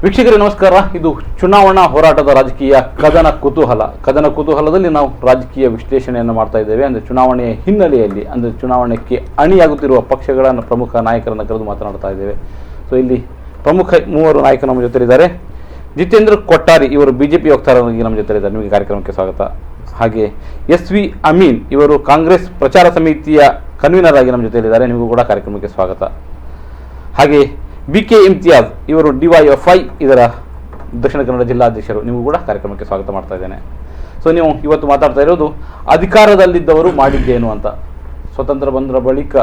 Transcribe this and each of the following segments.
ವೀಕ್ಷಕರೇ ನಮಸ್ಕಾರ. ಇದು ಚುನಾವಣಾ ಹೋರಾಟದ ರಾಜಕೀಯ ಕದನ ಕುತೂಹಲದಲ್ಲಿ ನಾವು ರಾಜಕೀಯ ವಿಶ್ಲೇಷಣೆಯನ್ನು ಮಾಡ್ತಾ ಇದ್ದೇವೆ. ಅಂದರೆ ಚುನಾವಣೆಯ ಹಿನ್ನೆಲೆಯಲ್ಲಿ, ಅಂದರೆ ಚುನಾವಣೆಗೆ ಅಣಿಯಾಗುತ್ತಿರುವ ಪ್ರಮುಖ ನಾಯಕರನ್ನು ಕರೆದು ಮಾತನಾಡ್ತಾ ಇದ್ದೇವೆ. ಸೊ ಇಲ್ಲಿ ಪ್ರಮುಖ ಮೂವರು ನಾಯಕರು ನಮ್ಮ ಜೊತೆಲಿದ್ದಾರೆ. ಜಿತೇಂದ್ರ ಕೊಟ್ಟಾರಿ ಇವರು ಬಿಜೆಪಿ ವಕ್ತಾರರಾಗಿ ನಮ್ಮ ಜೊತೆಲಿದ್ದಾರೆ. ನಿಮಗೆ ಕಾರ್ಯಕ್ರಮಕ್ಕೆ ಸ್ವಾಗತ. ಹಾಗೆ SV ಅಮೀನ್ ಇವರು ಕಾಂಗ್ರೆಸ್ ಪ್ರಚಾರ ಸಮಿತಿಯ ಕನ್ವೀನರ್ ಆಗಿ ನಮ್ಮ ಜೊತೆಲಿದ್ದಾರೆ. ನಿಮಗೂ ಕೂಡ ಕಾರ್ಯಕ್ರಮಕ್ಕೆ ಸ್ವಾಗತ. ಹಾಗೆ BK ಇಮ್ತಿಯಾಜ್ ಇವರು DYFI ಇದರ ದಕ್ಷಿಣ ಕನ್ನಡ ಜಿಲ್ಲಾಧ್ಯಕ್ಷರು. ನೀವು ಕೂಡ ಕಾರ್ಯಕ್ರಮಕ್ಕೆ ಸ್ವಾಗತ ಮಾಡ್ತಾ ಇದ್ದೇನೆ. ಸೊ ನೀವು ಇವತ್ತು ಮಾತಾಡ್ತಾ ಇರೋದು ಅಧಿಕಾರದಲ್ಲಿದ್ದವರು ಮಾಡಿದ್ದೇನು ಅಂತ. ಸ್ವತಂತ್ರ ಬಂದ ಬಳಿಕ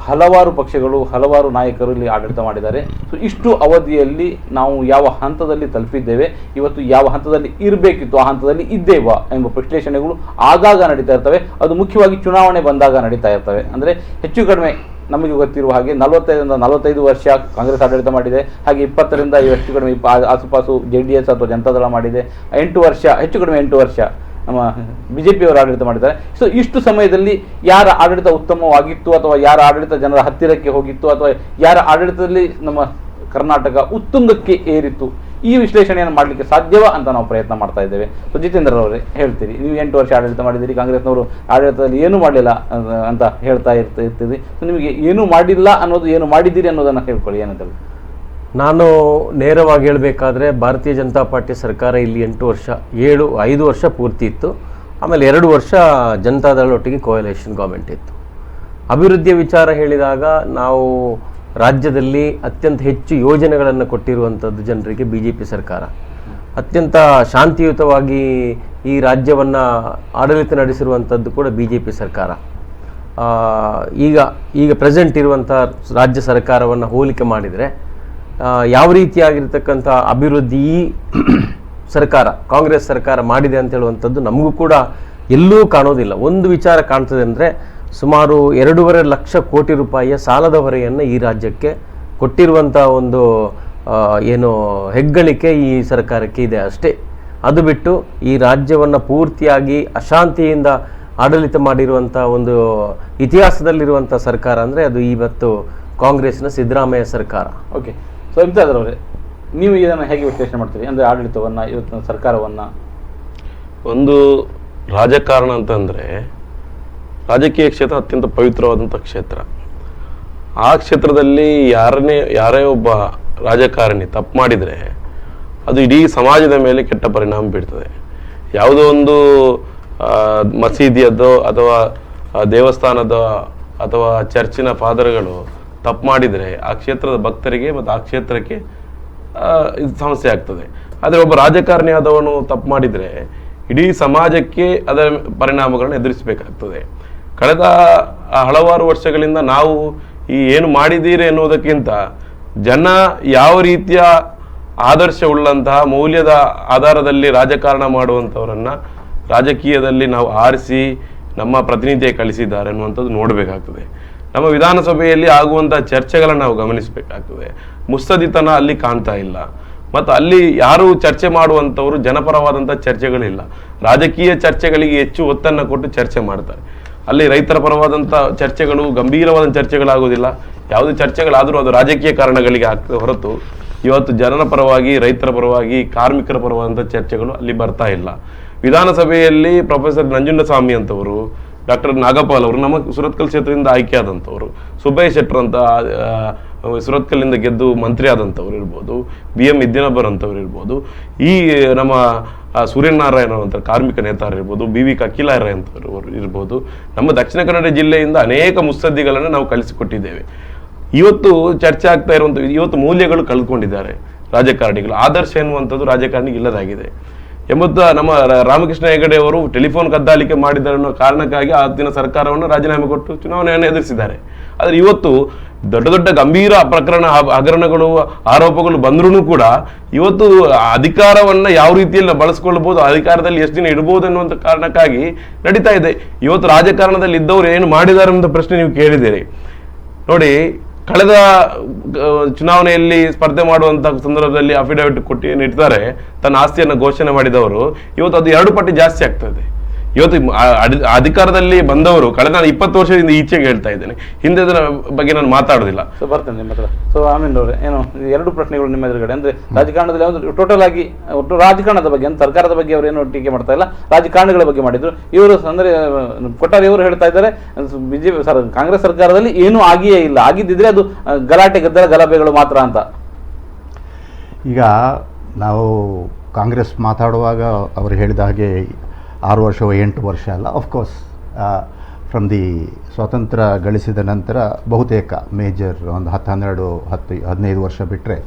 ಹಲವಾರು ಪಕ್ಷಗಳು, ಹಲವಾರು ನಾಯಕರು ಇಲ್ಲಿ ಆಡಳಿತ ಮಾಡಿದ್ದಾರೆ. ಸೊ ಇಷ್ಟು ಅವಧಿಯಲ್ಲಿ ನಾವು ಯಾವ ಹಂತದಲ್ಲಿ ತಲುಪಿದ್ದೇವೆ, ಇವತ್ತು ಯಾವ ಹಂತದಲ್ಲಿ ಇರಬೇಕಿತ್ತು ಆ ಹಂತದಲ್ಲಿ ಇದ್ದೇವಾ ಎಂಬ ವಿಶ್ಲೇಷಣೆಗಳು ಆಗಾಗ ನಡೀತಾ ಇರ್ತವೆ. ಅದು ಮುಖ್ಯವಾಗಿ ಚುನಾವಣೆ ಬಂದಾಗ ನಡೀತಾ ಇರ್ತವೆ. ಅಂದರೆ ಹೆಚ್ಚು ಕಡಿಮೆ ನಮಗೆ ಗೊತ್ತಿರುವ ಹಾಗೆ 45 ವರ್ಷ ಕಾಂಗ್ರೆಸ್ ಆಡಳಿತ ಮಾಡಿದೆ. ಹಾಗೆ 20ರಿಂದ ಹೆಚ್ಚು ಕಡಿಮೆ ಆಸುಪಾಸು JDS ಅಥವಾ ಜನತಾದಳ ಮಾಡಿದೆ. 8 ವರ್ಷ, ಹೆಚ್ಚು ಕಡಿಮೆ 8 ವರ್ಷ ನಮ್ಮ BJPಯವರು ಆಡಳಿತ ಮಾಡಿದ್ದಾರೆ. ಸೊ ಇಷ್ಟು ಸಮಯದಲ್ಲಿ ಯಾರ ಆಡಳಿತ ಉತ್ತಮವಾಗಿತ್ತು, ಅಥವಾ ಯಾರ ಆಡಳಿತ ಜನರ ಹತ್ತಿರಕ್ಕೆ ಹೋಗಿತ್ತು, ಅಥವಾ ಯಾರ ಆಡಳಿತದಲ್ಲಿ ನಮ್ಮ ಕರ್ನಾಟಕ ಉತ್ತುಂಗಕ್ಕೆ ಏರಿತ್ತು, ಈ ವಿಶ್ಲೇಷಣೆಯನ್ನು ಮಾಡಲಿಕ್ಕೆ ಸಾಧ್ಯವಾ ಅಂತ ನಾವು ಪ್ರಯತ್ನ ಮಾಡ್ತಾ ಇದ್ದೇವೆ. ಸೊ ಜಿತೇಂದ್ರ ಅವರೇ ಹೇಳ್ತೀರಿ, ನೀವು 8 ವರ್ಷ ಆಡಳಿತ ಮಾಡಿದ್ದೀರಿ, ಕಾಂಗ್ರೆಸ್ನವರು ಆಡಳಿತದಲ್ಲಿ ಏನೂ ಮಾಡಲಿಲ್ಲ ಅಂತ ಹೇಳ್ತಾ ಇರ್ತೀರಿ. ಸೊ ನಿಮಗೆ ಏನೂ ಮಾಡಿಲ್ಲ ಅನ್ನೋದು, ಏನು ಮಾಡಿದ್ದೀರಿ ಅನ್ನೋದನ್ನು ಹೇಳ್ಕೊಳ್ಳಿ. ಏನಂತ ನಾನು ನೇರವಾಗಿ ಹೇಳಬೇಕಾದ್ರೆ ಭಾರತೀಯ ಜನತಾ ಪಾರ್ಟಿ ಸರ್ಕಾರ ಇಲ್ಲಿ 5 ವರ್ಷ ಪೂರ್ತಿ ಇತ್ತು. ಆಮೇಲೆ 2 ವರ್ಷ ಜನತಾದಳೊಟ್ಟಿಗೆ ಕೋಯಲೇಷನ್ ಗೌರ್ಮೆಂಟ್ ಇತ್ತು. ಅಭಿವೃದ್ಧಿಯ ವಿಚಾರ ಹೇಳಿದಾಗ ನಾವು ರಾಜ್ಯದಲ್ಲಿ ಅತ್ಯಂತ ಹೆಚ್ಚು ಯೋಜನೆಗಳನ್ನು ಕೊಟ್ಟಿರುವಂಥದ್ದು ಜನರಿಗೆ BJP ಸರ್ಕಾರ. ಅತ್ಯಂತ ಶಾಂತಿಯುತವಾಗಿ ಈ ರಾಜ್ಯವನ್ನು ಆಡಳಿತ ನಡೆಸಿರುವಂಥದ್ದು ಕೂಡ BJP ಸರ್ಕಾರ. ಈಗ ಪ್ರೆಸೆಂಟ್ ಇರುವಂಥ ರಾಜ್ಯ ಸರ್ಕಾರವನ್ನು ಹೋಲಿಕೆ ಮಾಡಿದರೆ ಯಾವ ರೀತಿಯಾಗಿರ್ತಕ್ಕಂಥ ಅಭಿವೃದ್ಧಿ ಈ ಸರ್ಕಾರ, ಕಾಂಗ್ರೆಸ್ ಸರ್ಕಾರ ಮಾಡಿದೆ ಅಂತ ಹೇಳುವಂಥದ್ದು ನಮಗೂ ಕೂಡ ಎಲ್ಲೂ ಕಾಣೋದಿಲ್ಲ. ಒಂದು ವಿಚಾರ ಕಾಣ್ತದೆ ಅಂದರೆ ಸುಮಾರು 2.5 ಲಕ್ಷ ಕೋಟಿ ರೂಪಾಯಿಯ ಸಾಲದ ಹೊರೆಯನ್ನು ಈ ರಾಜ್ಯಕ್ಕೆ ಕೊಟ್ಟಿರುವಂಥ ಒಂದು ಏನು ಹೆಗ್ಗಳಿಕೆ ಈ ಸರ್ಕಾರಕ್ಕೆ ಇದೆ ಅಷ್ಟೇ. ಅದು ಬಿಟ್ಟು ಈ ರಾಜ್ಯವನ್ನು ಪೂರ್ತಿಯಾಗಿ ಅಶಾಂತಿಯಿಂದ ಆಡಳಿತ ಮಾಡಿರುವಂಥ ಒಂದು ಇತಿಹಾಸದಲ್ಲಿರುವಂಥ ಸರ್ಕಾರ ಅಂದರೆ ಅದು ಇವತ್ತು ಕಾಂಗ್ರೆಸ್ನ ಸಿದ್ದರಾಮಯ್ಯ ಸರ್ಕಾರ. ಓಕೆ. ಸೊ ಇಮ್ತಿಯಾಜ್ರವರೇ, ನೀವು ಇದನ್ನು ಹೇಗೆ ವಿಶ್ಲೇಷಣೆ ಮಾಡ್ತೀರಿ? ಅಂದರೆ ಆಡಳಿತವನ್ನು, ಇವತ್ತಿನ ಸರ್ಕಾರವನ್ನು. ಒಂದು ರಾಜಕಾರಣ ಅಂತಂದರೆ ರಾಜಕೀಯ ಕ್ಷೇತ್ರ ಅತ್ಯಂತ ಪವಿತ್ರವಾದಂಥ ಕ್ಷೇತ್ರ. ಆ ಕ್ಷೇತ್ರದಲ್ಲಿ ಯಾರೇ ಒಬ್ಬ ರಾಜಕಾರಣಿ ತಪ್ಪು ಮಾಡಿದರೆ ಅದು ಇಡೀ ಸಮಾಜದ ಮೇಲೆ ಕೆಟ್ಟ ಪರಿಣಾಮ ಬೀಳ್ತದೆ. ಯಾವುದೋ ಒಂದು ಮಸೀದಿಯದ್ದೋ ಅಥವಾ ದೇವಸ್ಥಾನದ ಅಥವಾ ಚರ್ಚಿನ ಫಾದರ್ಗಳು ತಪ್ಪು ಮಾಡಿದರೆ ಆ ಕ್ಷೇತ್ರದ ಭಕ್ತರಿಗೆ ಮತ್ತು ಆ ಕ್ಷೇತ್ರಕ್ಕೆ ಇದು ಸಮಸ್ಯೆ ಆಗ್ತದೆ. ಆದರೆ ಒಬ್ಬ ರಾಜಕಾರಣಿ ಆದವನು ತಪ್ಪು ಮಾಡಿದರೆ ಇಡೀ ಸಮಾಜಕ್ಕೆ ಅದರ ಪರಿಣಾಮಗಳನ್ನು ಎದುರಿಸಬೇಕಾಗ್ತದೆ. ಕಳೆದ ಹಲವಾರು ವರ್ಷಗಳಿಂದ ನಾವು ಏನು ಮಾಡಿದ್ದೀರಿ ಎನ್ನುವುದಕ್ಕಿಂತ ಜನ ಯಾವ ರೀತಿಯ ಆದರ್ಶವುಳ್ಳಂತಹ ಮೌಲ್ಯದ ಆಧಾರದಲ್ಲಿ ರಾಜಕಾರಣ ಮಾಡುವಂಥವರನ್ನು ರಾಜಕೀಯದಲ್ಲಿ ನಾವು ಆರಿಸಿ ನಮ್ಮ ಪ್ರತಿನಿಧಿಯ ಕಳಿಸಿದ್ದಾರೆ ಅನ್ನುವಂಥದ್ದು ನೋಡಬೇಕಾಗ್ತದೆ. ನಮ್ಮ ವಿಧಾನಸಭೆಯಲ್ಲಿ ಆಗುವಂಥ ಚರ್ಚೆಗಳನ್ನು ನಾವು ಗಮನಿಸಬೇಕಾಗ್ತದೆ. ಮುತ್ಸದಿತನ ಅಲ್ಲಿ ಕಾಣ್ತಾ ಇಲ್ಲ. ಮತ್ತು ಅಲ್ಲಿ ಯಾರು ಚರ್ಚೆ ಮಾಡುವಂಥವರು ಜನಪರವಾದಂಥ ಚರ್ಚೆಗಳಿಲ್ಲ. ರಾಜಕೀಯ ಚರ್ಚೆಗಳಿಗೆ ಹೆಚ್ಚು ಒತ್ತನ್ನು ಕೊಟ್ಟು ಚರ್ಚೆ ಮಾಡ್ತಾರೆ. ಅಲ್ಲಿ ರೈತರ ಪರವಾದಂಥ ಚರ್ಚೆಗಳು, ಗಂಭೀರವಾದ ಚರ್ಚೆಗಳಾಗೋದಿಲ್ಲ. ಯಾವುದೇ ಚರ್ಚೆಗಳಾದರೂ ಅದು ರಾಜಕೀಯ ಕಾರಣಗಳಿಗೆ ಆಗ್ತದೆ ಹೊರತು ಇವತ್ತು ಜನರ ಪರವಾಗಿ, ರೈತರ ಪರವಾಗಿ, ಕಾರ್ಮಿಕರ ಪರವಾದಂಥ ಚರ್ಚೆಗಳು ಅಲ್ಲಿ ಬರ್ತಾ ಇಲ್ಲ. ವಿಧಾನಸಭೆಯಲ್ಲಿ ಪ್ರೊಫೆಸರ್ ನಂಜುಂಡಸ್ವಾಮಿ ಅಂತವರು, ಡಾಕ್ಟರ್ ನಾಗಪಾಲ್ ಅವರು ನಮ್ಮ ಸುರತ್ಕಲ್ ಕ್ಷೇತ್ರದಿಂದ ಆಯ್ಕೆ ಆದಂಥವರು, ಸುಬ್ಬಯ್ಯ ಶೆಟ್ಟರ್ ಅಂತ ಸುರತ್ಕಲ್ಲಿಂದ ಗೆದ್ದು ಮಂತ್ರಿ ಆದಂಥವ್ರು ಇರ್ಬೋದು, BM ಇದ್ದಿನಬ್ಬರ್ ಅಂತವ್ರು ಇರ್ಬೋದು, ಈ ನಮ್ಮ ಸೂರ್ಯನಾರಾಯಣ ಅಂತ ಕಾರ್ಮಿಕ ನೇತಾರ ಇರ್ಬೋದು, BV ಕಕ್ಕಿಲಾರ ಅಂತವರು ಇರ್ಬೋದು, ನಮ್ಮ ದಕ್ಷಿಣ ಕನ್ನಡ ಜಿಲ್ಲೆಯಿಂದ ಅನೇಕ ಮುತ್ಸದ್ದಿಗಳನ್ನು ನಾವು ಕಳಿಸಿಕೊಟ್ಟಿದ್ದೇವೆ. ಇವತ್ತು ಚರ್ಚೆ ಆಗ್ತಾ ಇರುವಂಥ ಇವತ್ತು ಮೌಲ್ಯಗಳು ಕಳೆದುಕೊಂಡಿದ್ದಾರೆ ರಾಜಕಾರಣಿಗಳು. ಆದರ್ಶ ಎನ್ನುವಂಥದ್ದು ರಾಜಕಾರಣಿಗೆ ಇಲ್ಲದಾಗಿದೆ ಎಂಬುದು ನಮ್ಮ ರಾಮಕೃಷ್ಣ ಹೆಗಡೆ ಅವರು ಟೆಲಿಫೋನ್ ಕದ್ದಾಲಿಕೆ ಮಾಡಿದ್ದಾರೆ ಅನ್ನೋ ಕಾರಣಕ್ಕಾಗಿ ಆ ದಿನ ಸರ್ಕಾರವನ್ನು ರಾಜೀನಾಮೆ ಕೊಟ್ಟು ಚುನಾವಣೆಯನ್ನು ಎದುರಿಸಿದ್ದಾರೆ. ಆದರೆ ಇವತ್ತು ದೊಡ್ಡ ದೊಡ್ಡ ಗಂಭೀರ ಪ್ರಕರಣ, ಹಗರಣಗಳು, ಆರೋಪಗಳು ಬಂದ್ರೂ ಕೂಡ ಇವತ್ತು ಅಧಿಕಾರವನ್ನು ಯಾವ ರೀತಿಯಲ್ಲಿ ಬಳಸ್ಕೊಳ್ಬೋದು, ಅಧಿಕಾರದಲ್ಲಿ ಎಷ್ಟು ದಿನ ಇಡ್ಬೋದು ಅನ್ನುವಂಥ ಕಾರಣಕ್ಕಾಗಿ ನಡೀತಾ ಇದೆ. ಇವತ್ತು ರಾಜಕಾರಣದಲ್ಲಿ ಇದ್ದವರು ಏನು ಮಾಡಿದ್ದಾರೆ ಅಂತ ಪ್ರಶ್ನೆ ನೀವು ಕೇಳಿದ್ದೀರಿ. ನೋಡಿ, ಕಳೆದ ಚುನಾವಣೆಯಲ್ಲಿ ಸ್ಪರ್ಧೆ ಮಾಡುವಂಥ ಸಂದರ್ಭದಲ್ಲಿ ಅಫಿಡವಿಟ್ ಕೊಟ್ಟು ನೀಡ್ತಾರೆ ತನ್ನ ಆಸ್ತಿಯನ್ನು ಘೋಷಣೆ ಮಾಡಿದವರು ಇವತ್ತು ಅದು 2 ಪಟ್ಟು ಜಾಸ್ತಿ ಆಗ್ತದೆ. ಇವತ್ತು ಅಧಿಕಾರದಲ್ಲಿ ಬಂದವರು ಕಳೆದ ನಾನು 20 ವರ್ಷದಿಂದ ಈಚೆಗೆ ಹೇಳ್ತಾ ಇದ್ದೇನೆ, ಹಿಂದೆ ಬಗ್ಗೆ ನಾನು ಮಾತಾಡೋದಿಲ್ಲ. ಸೊ ಬರ್ತೇನೆ ನಿಮ್ಮ ಹತ್ರ. ಸೊ ಆಮೀನ್ ಅವರೇ, ಏನು ಎರಡು ಪ್ರಶ್ನೆಗಳು ನಿಮ್ಮ ಎದುರುಗಡೆ. ಅಂದ್ರೆ ರಾಜಕಾರಣದಲ್ಲಿ ಒಂದು ಟೋಟಲ್ ಆಗಿ ಒಟ್ಟು ರಾಜಕಾರಣದ ಬಗ್ಗೆ, ಅಂದ್ರೆ ಸರ್ಕಾರದ ಬಗ್ಗೆ ಅವರು ಏನು ಟೀಕೆ ಮಾಡ್ತಾ ಇಲ್ಲ, ರಾಜಕಾರಣಿಗಳ ಬಗ್ಗೆ ಮಾಡಿದ್ರು. ಇವರು ಅಂದ್ರೆ ಕೊಟ್ಟಾರಿ ಅವರು ಹೇಳ್ತಾ ಇದ್ದಾರೆ ಬಿಜೆಪಿ ಕಾಂಗ್ರೆಸ್ ಸರ್ಕಾರದಲ್ಲಿ ಏನೂ ಆಗಿಯೇ ಇಲ್ಲ, ಆಗಿದ್ದಿದ್ರೆ ಅದು ಗಲಾಟೆ ಗಲಭೆಗಳು ಮಾತ್ರ ಅಂತ. ಈಗ ನಾವು ಕಾಂಗ್ರೆಸ್ ಮಾತಾಡುವಾಗ ಅವರು ಹೇಳಿದ ಹಾಗೆ 6 ವರ್ಷವೋ 8 ವರ್ಷ ಅಲ್ಲ, ಆಫ್ಕೋರ್ಸ್ ಫ್ರಮ್ ದಿ ಸ್ವಾತಂತ್ರ್ಯ ಗಳಿಸಿದ ನಂತರ ಬಹುತೇಕ ಮೇಜರ್ ಒಂದು 10-12-15 ವರ್ಷ ಬಿಟ್ಟರೆ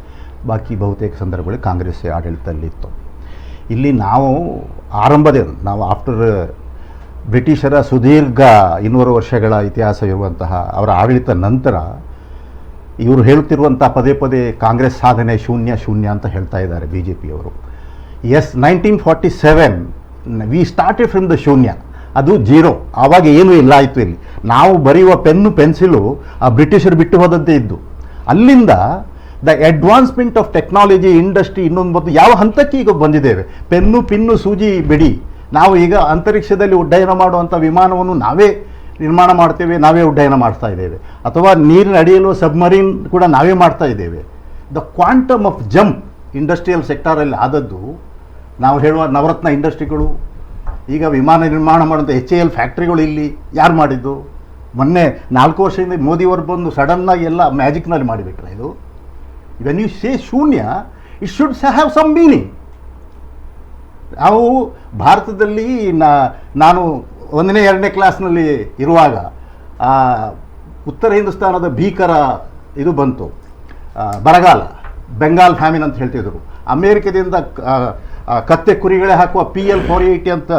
ಬಾಕಿ ಬಹುತೇಕ ಸಂದರ್ಭಗಳಲ್ಲಿ ಕಾಂಗ್ರೆಸ್ ಆಡಳಿತದಲ್ಲಿತ್ತು. ಇಲ್ಲಿ ನಾವು ನಾವು ಆಫ್ಟರ್ ಬ್ರಿಟಿಷರ ಸುದೀರ್ಘ 200 ವರ್ಷಗಳ ಇತಿಹಾಸವಿರುವಂತಹ ಅವರ ಆಡಳಿತ ನಂತರ ಇವರು ಹೇಳುತ್ತಿರುವಂಥ ಪದೇ ಪದೇ ಕಾಂಗ್ರೆಸ್ ಸಾಧನೆ ಶೂನ್ಯ ಅಂತ ಹೇಳ್ತಾ ಇದ್ದಾರೆ ಬಿ ಜೆ ಪಿಯವರು. 1947 ವಿ ಸ್ಟಾರ್ಟೆಡ್ ಫ್ರಮ್ ದ ಶೂನ್ಯ, ಅದು ಜೀರೋ. ಆವಾಗ ಏನೂ ಇಲ್ಲ ಆಯಿತು. ಇಲ್ಲಿ ನಾವು ಬರೆಯುವ ಪೆನ್ನು ಪೆನ್ಸಿಲು ಆ ಬ್ರಿಟಿಷರು ಬಿಟ್ಟು ಹೋದಂತೆ ಇದ್ದು, ಅಲ್ಲಿಂದ the advancement of technology, industry, ಇನ್ನೊಂದು ಯಾವ ಹಂತಕ್ಕೆ ಈಗ ಬಂದಿದ್ದೇವೆ. ಪೆನ್ನು ಪಿನ್ನು ಸೂಜಿ ಬಿಡಿ, ನಾವು ಈಗ ಅಂತರಿಕ್ಷದಲ್ಲಿ ಉಡ್ಡಯನ ಮಾಡುವಂಥ ವಿಮಾನವನ್ನು ನಾವೇ ನಿರ್ಮಾಣ ಮಾಡ್ತೇವೆ, ನಾವೇ ಉಡ್ಡಯನ ಮಾಡ್ತಾ ಇದ್ದೇವೆ. ಅಥವಾ ನೀರಿನ ಅಡಿಯಲ್ಲೂ ಸಬ್ಮರೀನ್ ಕೂಡ ನಾವೇ ಮಾಡ್ತಾ ಇದ್ದೇವೆ. The quantum of jump industrial ಸೆಕ್ಟಾರಲ್ಲಿ ಆದದ್ದು, ನಾವು ಹೇಳುವ ನವರತ್ನ ಇಂಡಸ್ಟ್ರಿಗಳು, ಈಗ ವಿಮಾನ ನಿರ್ಮಾಣ ಮಾಡುವಂಥ HAL ಫ್ಯಾಕ್ಟ್ರಿಗಳು ಇಲ್ಲಿ ಯಾರು ಮಾಡಿದ್ದು? ಮೊನ್ನೆ 4 ವರ್ಷದಿಂದ ಮೋದಿಯವರು ಬಂದು ಸಡನ್ನಾಗಿ ಎಲ್ಲ ಮ್ಯಾಜಿಕ್ನಲ್ಲಿ ಮಾಡಿಬಿಟ್ರೆ ಇದು. ವೆನ್ ಯು ಸೇ ಶೂನ್ಯ, it should have some meaning. ನಾವು ಭಾರತದಲ್ಲಿ ನಾನು 1ನೇ 2ನೇ ಕ್ಲಾಸ್ನಲ್ಲಿ ಇರುವಾಗ ಉತ್ತರ ಹಿಂದೂಸ್ತಾನದ ಭೀಕರ ಇದು ಬಂತು, ಬರಗಾಲ, ಬೆಂಗಾಲ್ ಫ್ಯಾಮಿನ್ ಅಂತ ಹೇಳ್ತಿದ್ರು. ಅಮೇರಿಕದಿಂದ ಕತ್ತೆ ಕುರಿಗಳೇ ಹಾಕುವ PL-480 ಅಂತ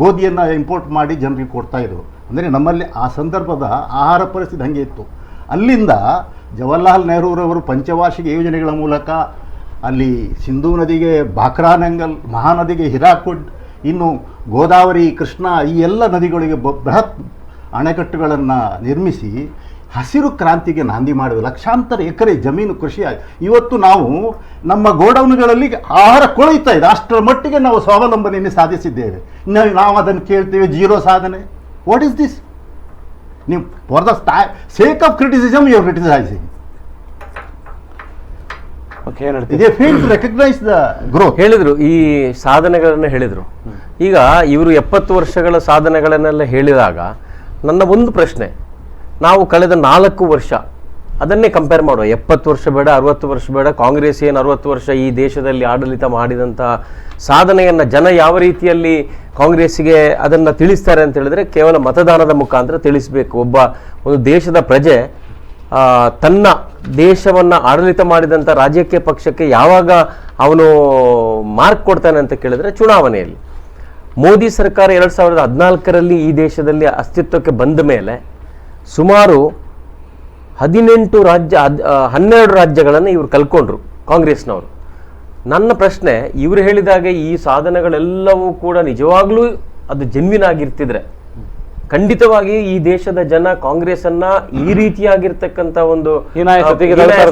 ಗೋಧಿಯನ್ನು ಇಂಪೋರ್ಟ್ ಮಾಡಿ ಜನರಿಗೆ ಕೊಡ್ತಾಯಿದ್ರು. ಅಂದರೆ ನಮ್ಮಲ್ಲಿ ಆ ಸಂದರ್ಭದ ಆಹಾರ ಪರಿಸ್ಥಿತಿ ಹಾಗೆ ಇತ್ತು. ಅಲ್ಲಿಂದ ಜವಾಹರ್ಲಾಲ್ ನೆಹರೂರವರು ಪಂಚವಾರ್ಷಿಕ ಯೋಜನೆಗಳ ಮೂಲಕ ಅಲ್ಲಿ ಸಿಂಧೂ ನದಿಗೆ ಬಾಕ್ರಾನಂಗಲ್, ಮಹಾನದಿಗೆ ಹಿರಾಕುಡ್, ಇನ್ನು ಗೋದಾವರಿ, ಕೃಷ್ಣ, ಈ ಎಲ್ಲ ನದಿಗಳಿಗೆ ಬೃಹತ್ ಅಣೆಕಟ್ಟುಗಳನ್ನು ನಿರ್ಮಿಸಿ ಹಸಿರು ಕ್ರಾಂತಿಗೆ ನಾಂದಿ ಮಾಡಿದ ಲಕ್ಷಾಂತರ ಎಕರೆ ಜಮೀನು ಕೃಷಿಯಾಗಿ ಇವತ್ತು ನಾವು ನಮ್ಮ ಗೋಡೌನ್ಗಳಲ್ಲಿ ಆಹಾರ ಕೊಳೆಯುತ್ತಾ ಇದೆ. ಅಷ್ಟರ ಮಟ್ಟಿಗೆ ನಾವು ಸ್ವಾವಲಂಬನೆಯನ್ನು ಸಾಧಿಸಿದ್ದೇವೆ. ನಾವು ಅದನ್ನು ಕೇಳ್ತೇವೆ ಜೀರೋ ಸಾಧನೆ. What is this? ನೀವು for the sake of criticism you are criticising. ಹೇಳಿದ್ರು ಈ ಸಾಧನೆಗಳನ್ನು ಹೇಳಿದ್ರು. ಈಗ ಇವರು 70 ವರ್ಷಗಳ ಸಾಧನೆಗಳನ್ನೆಲ್ಲ ಹೇಳಿದಾಗ ನನ್ನ ಒಂದು ಪ್ರಶ್ನೆ, ನಾವು ಕಳೆದ 4 ವರ್ಷ ಅದನ್ನೇ ಕಂಪೇರ್ ಮಾಡುವ. 70 ವರ್ಷ ಬೇಡ, 60 ವರ್ಷ ಬೇಡ. ಕಾಂಗ್ರೆಸ್ ಏನು 60 ವರ್ಷ ಈ ದೇಶದಲ್ಲಿ ಆಡಳಿತ ಮಾಡಿದಂಥ ಸಾಧನೆಯನ್ನು ಜನ ಯಾವ ರೀತಿಯಲ್ಲಿ ಕಾಂಗ್ರೆಸ್ಸಿಗೆ ಅದನ್ನು ತಿಳಿಸ್ತಾರೆ ಅಂತ ಹೇಳಿದ್ರೆ ಕೇವಲ ಮತದಾನದ ಮುಖಾಂತರ ತಿಳಿಸಬೇಕು. ಒಂದು ದೇಶದ ಪ್ರಜೆ ತನ್ನ ದೇಶವನ್ನು ಆಡಳಿತ ಮಾಡಿದಂಥ ರಾಜಕೀಯ ಪಕ್ಷಕ್ಕೆ ಯಾವಾಗ ಅವನು ಮಾರ್ಕ್ ಕೊಡ್ತಾನೆ ಅಂತ ಕೇಳಿದ್ರೆ ಚುನಾವಣೆಯಲ್ಲಿ. ಮೋದಿ ಸರ್ಕಾರ 2014ರಲ್ಲಿ ಈ ದೇಶದಲ್ಲಿ ಅಸ್ತಿತ್ವಕ್ಕೆ ಬಂದ ಮೇಲೆ ಸುಮಾರು 12 ರಾಜ್ಯಗಳನ್ನು ಇವರು ಕಲ್ಕೊಂಡ್ರು ಕಾಂಗ್ರೆಸ್ನವರು. ನನ್ನ ಪ್ರಶ್ನೆ, ಇವರು ಹೇಳಿದಾಗೆ ಈ ಸಾಧನೆಗಳೆಲ್ಲವೂ ಕೂಡ ನಿಜವಾಗ್ಲೂ ಅದು ಜೆನ್ವಿನ್ ಆಗಿರ್ತಿದ್ರೆ ಖಂಡಿತವಾಗಿ ಈ ದೇಶದ ಜನ ಕಾಂಗ್ರೆಸ್ ಅನ್ನ ಈ ರೀತಿಯಾಗಿರ್ತಕ್ಕಂಥ ಒಂದು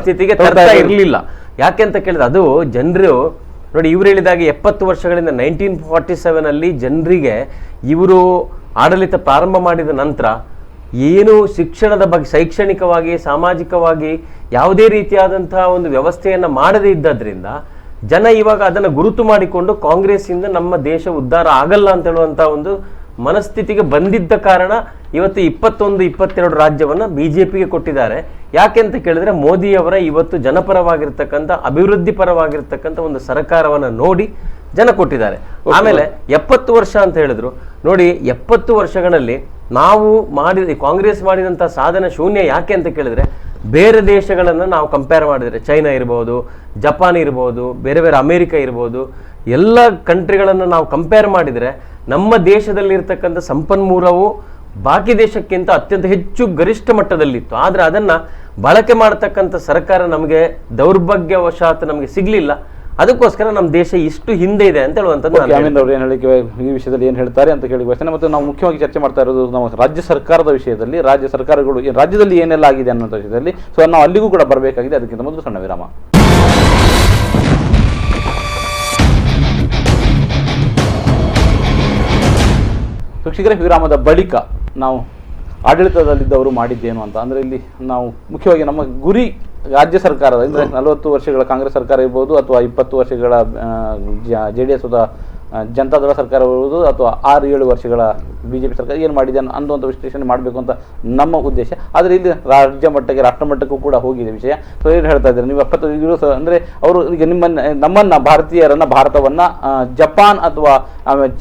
ಸ್ಥಿತಿಗೆ ತರ್ತಾ ಇರಲಿಲ್ಲ. ಯಾಕೆ ಅಂತ ಕೇಳಿದ್ರೆ ಅದು ಜನರು ನೋಡಿ, ಇವ್ರು ಹೇಳಿದಾಗೆ 70 ವರ್ಷಗಳಿಂದ 1947 ಜನರಿಗೆ ಇವರು ಆಡಳಿತ ಪ್ರಾರಂಭ ಮಾಡಿದ ನಂತರ ಏನು ಶಿಕ್ಷಣದ ಬಗ್ಗೆ, ಶೈಕ್ಷಣಿಕವಾಗಿ, ಸಾಮಾಜಿಕವಾಗಿ ಯಾವುದೇ ರೀತಿಯಾದಂತಹ ಒಂದು ವ್ಯವಸ್ಥೆಯನ್ನು ಮಾಡದೇ ಇದ್ದದ್ರಿಂದ ಜನ ಇವಾಗ ಅದನ್ನು ಗುರುತು ಮಾಡಿಕೊಂಡು ಕಾಂಗ್ರೆಸ್ಸಿಂದ ನಮ್ಮ ದೇಶ ಉದ್ಧಾರ ಆಗಲ್ಲ ಅಂತ ಹೇಳುವಂಥ ಒಂದು ಮನಸ್ಥಿತಿಗೆ ಬಂದಿದ್ದ ಕಾರಣ ಇವತ್ತು 21-22 ರಾಜ್ಯವನ್ನು BJPಗೆ ಕೊಟ್ಟಿದ್ದಾರೆ. ಯಾಕೆ ಅಂತ ಕೇಳಿದ್ರೆ ಮೋದಿಯವರ ಇವತ್ತು ಜನಪರವಾಗಿರ್ತಕ್ಕಂಥ, ಅಭಿವೃದ್ಧಿ ಪರವಾಗಿರ್ತಕ್ಕಂಥ ಒಂದು ಸರ್ಕಾರವನ್ನು ನೋಡಿ ಜನ ಕೊಟ್ಟಿದ್ದಾರೆ. ಆಮೇಲೆ 70 ವರ್ಷ ಅಂತ ಹೇಳಿದ್ರು ನೋಡಿ, 70 ವರ್ಷಗಳಲ್ಲಿ ನಾವು ಕಾಂಗ್ರೆಸ್ ಮಾಡಿದಂಥ ಸಾಧನೆ ಶೂನ್ಯ. ಯಾಕೆ ಅಂತ ಕೇಳಿದ್ರೆ ಬೇರೆ ದೇಶಗಳನ್ನು ನಾವು ಕಂಪೇರ್ ಮಾಡಿದರೆ, ಚೈನಾ ಇರ್ಬೋದು, ಜಪಾನ್ ಇರ್ಬೋದು, ಬೇರೆ ಬೇರೆ ಅಮೇರಿಕ ಇರ್ಬೋದು, ಎಲ್ಲ ಕಂಟ್ರಿಗಳನ್ನು ನಾವು ಕಂಪೇರ್ ಮಾಡಿದರೆ ನಮ್ಮ ದೇಶದಲ್ಲಿರ್ತಕ್ಕಂಥ ಸಂಪನ್ಮೂಲವು ಬಾಕಿ ದೇಶಕ್ಕಿಂತ ಅತ್ಯಂತ ಹೆಚ್ಚು ಗರಿಷ್ಠ ಮಟ್ಟದಲ್ಲಿತ್ತು. ಆದರೆ ಅದನ್ನು ಬಳಕೆ ಮಾಡತಕ್ಕಂಥ ಸರ್ಕಾರ ನಮಗೆ ದೌರ್ಭಾಗ್ಯವಶಾತ್ ನಮಗೆ ಸಿಗಲಿಲ್ಲ. ಅದಕ್ಕೋಸ್ಕರ ನಮ್ಮ ದೇಶ ಇಷ್ಟು ಹಿಂದೆ ಇದೆ ಅಂತ ಹೇಳುವಂಥದ್ದು. ಅರವಿಂದ್ ಅವರು ಏನು ಹೇಳಿಕೆ ಈ ವಿಷಯದಲ್ಲಿ ಏನು ಹೇಳ್ತಾರೆ ಅಂತ ಕೇಳಿ ಬಯಸ್ತೇನೆ. ಮತ್ತು ನಾವು ಮುಖ್ಯವಾಗಿ ಚರ್ಚೆ ಮಾಡ್ತಾ ಇರೋದು ನಾವು ರಾಜ್ಯ ಸರ್ಕಾರದ ವಿಷಯದಲ್ಲಿ, ರಾಜ್ಯ ಸರ್ಕಾರಗಳು ರಾಜ್ಯದಲ್ಲಿ ಏನೆಲ್ಲ ಆಗಿದೆ ಅನ್ನೋ ವಿಷಯದಲ್ಲಿ. ಸೊ ನಾವು ಅಲ್ಲಿಗೂ ಕೂಡ ಬರಬೇಕಾಗಿದೆ. ಅದಕ್ಕಿಂತ ಮೊದಲು ಸಣ್ಣ ವಿರಾಮ. ವೀಕ್ಷಕರೇ, ವಿರಾಮದ ಬಳಿಕ ನಾವು ಆಡಳಿತದಲ್ಲಿದ್ದವರು ಮಾಡಿದ್ದೇನು ಅಂತ, ಅಂದರೆ ಇಲ್ಲಿ ನಾವು ಮುಖ್ಯವಾಗಿ ನಮ್ಮ ಗುರಿ ರಾಜ್ಯ ಸರ್ಕಾರದ, ಅಂದರೆ 40 ವರ್ಷಗಳ ಕಾಂಗ್ರೆಸ್ ಸರ್ಕಾರ ಇರ್ಬೋದು ಅಥವಾ 20 ವರ್ಷಗಳ JDS ಜನತಾದಳ ಸರ್ಕಾರ ಇರ್ಬೋದು ಅಥವಾ 6-7 ವರ್ಷಗಳ BJP ಸರ್ಕಾರ ಏನು ಮಾಡಿದೆ ಅನ್ನುವಂಥ ವಿಶ್ಲೇಷಣೆ ಮಾಡಬೇಕು ಅಂತ ನಮ್ಮ ಉದ್ದೇಶ. ಆದರೆ ಇಲ್ಲಿ ರಾಜ್ಯ ಮಟ್ಟಕ್ಕೆ ರಾಷ್ಟ್ರ ಮಟ್ಟಕ್ಕೂ ಕೂಡ ಹೋಗಿದೆ ವಿಷಯ. ಸೊ ಏನು ಹೇಳ್ತಾ ಇದ್ದಾರೆ ನೀವು 75 ಅಂದರೆ ಅವರು ಈಗ ನಮ್ಮನ್ನು ಭಾರತೀಯರನ್ನು, ಭಾರತವನ್ನು ಜಪಾನ್ ಅಥವಾ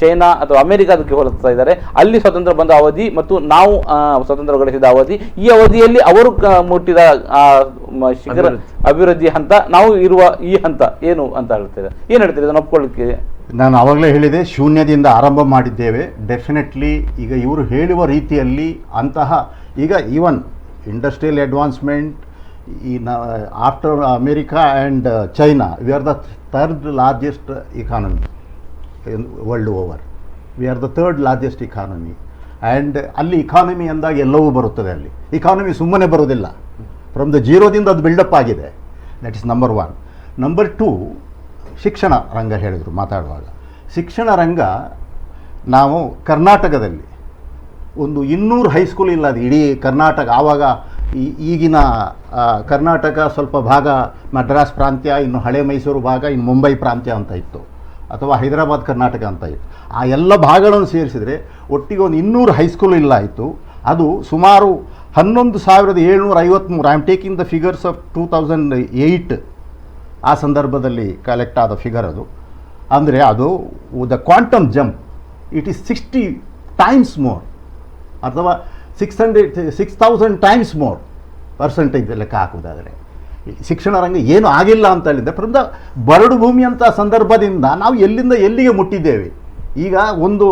ಚೈನಾ ಅಥವಾ ಅಮೆರಿಕಾದಕ್ಕೆ ಹೋಲಿಸ್ತಾ ಇದ್ದಾರೆ. ಅಲ್ಲಿ ಸ್ವತಂತ್ರ ಬಂದ ಅವಧಿ ಮತ್ತು ನಾವು ಸ್ವತಂತ್ರ ಗಳಿಸಿದ ಅವಧಿ, ಈ ಅವಧಿಯಲ್ಲಿ ಅವರು ಮುಟ್ಟಿದ ಶಿಖರ ಅಭಿವೃದ್ಧಿ ಹಂತ, ನಾವು ಇರುವ ಈ ಹಂತ ಏನು ಅಂತ ಹೇಳ್ತಿದ್ದಾರೆ. ಏನು ಹೇಳ್ತೀರಿ ಇದನ್ನು ಒಪ್ಕೊಳ್ಳಿಕ್ಕೆ? ನಾನು ಆವಾಗಲೇ ಹೇಳಿದೆ, ಶೂನ್ಯದಿಂದ ಆರಂಭ ಮಾಡಿದ್ದೇವೆ. ಡೆಫಿನೆಟ್ಲಿ ಈಗ ಇವರು ಹೇಳುವ ರೀತಿಯಲ್ಲಿ ಅಂತಹ ಈಗ even industrial advancement after America and China, we are the third largest economy world over. We are the third largest economy. And ಅಲ್ಲಿ ಇಕಾನಮಿ ಅಂದಾಗ ಎಲ್ಲವೂ ಬರುತ್ತದೆ. ಅಲ್ಲಿ ಇಕಾನಮಿ ಸುಮ್ಮನೆ ಬರೋದಿಲ್ಲ, ಫ್ರಮ್ ದ ಜೀರೋದಿಂದ ಅದು ಬಿಲ್ಡಪ್ ಆಗಿದೆ. That is number 1. ನಂಬರ್ 2, ಶಿಕ್ಷಣ ರಂಗ ಹೇಳಿದರು ಮಾತಾಡುವಾಗ. ಶಿಕ್ಷಣ ರಂಗ, ನಾವು ಕರ್ನಾಟಕದಲ್ಲಿ ಒಂದು 200 ಹೈಸ್ಕೂಲ್ ಇಲ್ಲ ಅದು ಇಡೀ ಕರ್ನಾಟಕ. ಆವಾಗ ಈಗಿನ ಕರ್ನಾಟಕ ಸ್ವಲ್ಪ ಭಾಗ ಮದ್ರಾಸ್ ಪ್ರಾಂತ್ಯ, ಇನ್ನು ಹಳೆ ಮೈಸೂರು ಭಾಗ, ಇನ್ನು ಮುಂಬೈ ಪ್ರಾಂತ್ಯ ಅಂತ ಇತ್ತು, ಅಥವಾ ಹೈದರಾಬಾದ್ ಕರ್ನಾಟಕ ಅಂತ ಇತ್ತು. ಆ ಎಲ್ಲ ಭಾಗಗಳನ್ನು ಸೇರಿಸಿದರೆ ಒಟ್ಟಿಗೆ ಒಂದು 200 ಹೈಸ್ಕೂಲ್ ಇಲ್ಲ ಆಯಿತು. ಅದು ಸುಮಾರು 11,753. I am taking the figures of 2008 ಆ ಸಂದರ್ಭದಲ್ಲಿ ಕಲೆಕ್ಟ್ ಆದ ಫಿಗರ್ ಅದು. ಅಂದರೆ ಅದು the quantum jump, it is 60 times more, ಅಥವಾ 6,000 ಟೈಮ್ಸ್ ಮೋರ್ ಪರ್ಸೆಂಟೇಜ್ ಲೆಕ್ಕ ಹಾಕುವುದಾದರೆ. ಶಿಕ್ಷಣ ರಂಗ ಏನು ಆಗಿಲ್ಲ ಅಂತ ಹೇಳಿದ್ರೆ, ಫ್ರಮ್ ದ ಬರಡು ಭೂಮಿ ಅಂತ ಸಂದರ್ಭದಿಂದ ನಾವು ಎಲ್ಲಿಂದ ಎಲ್ಲಿಗೆ ಮುಟ್ಟಿದ್ದೇವೆ. ಈಗ ಒಂದು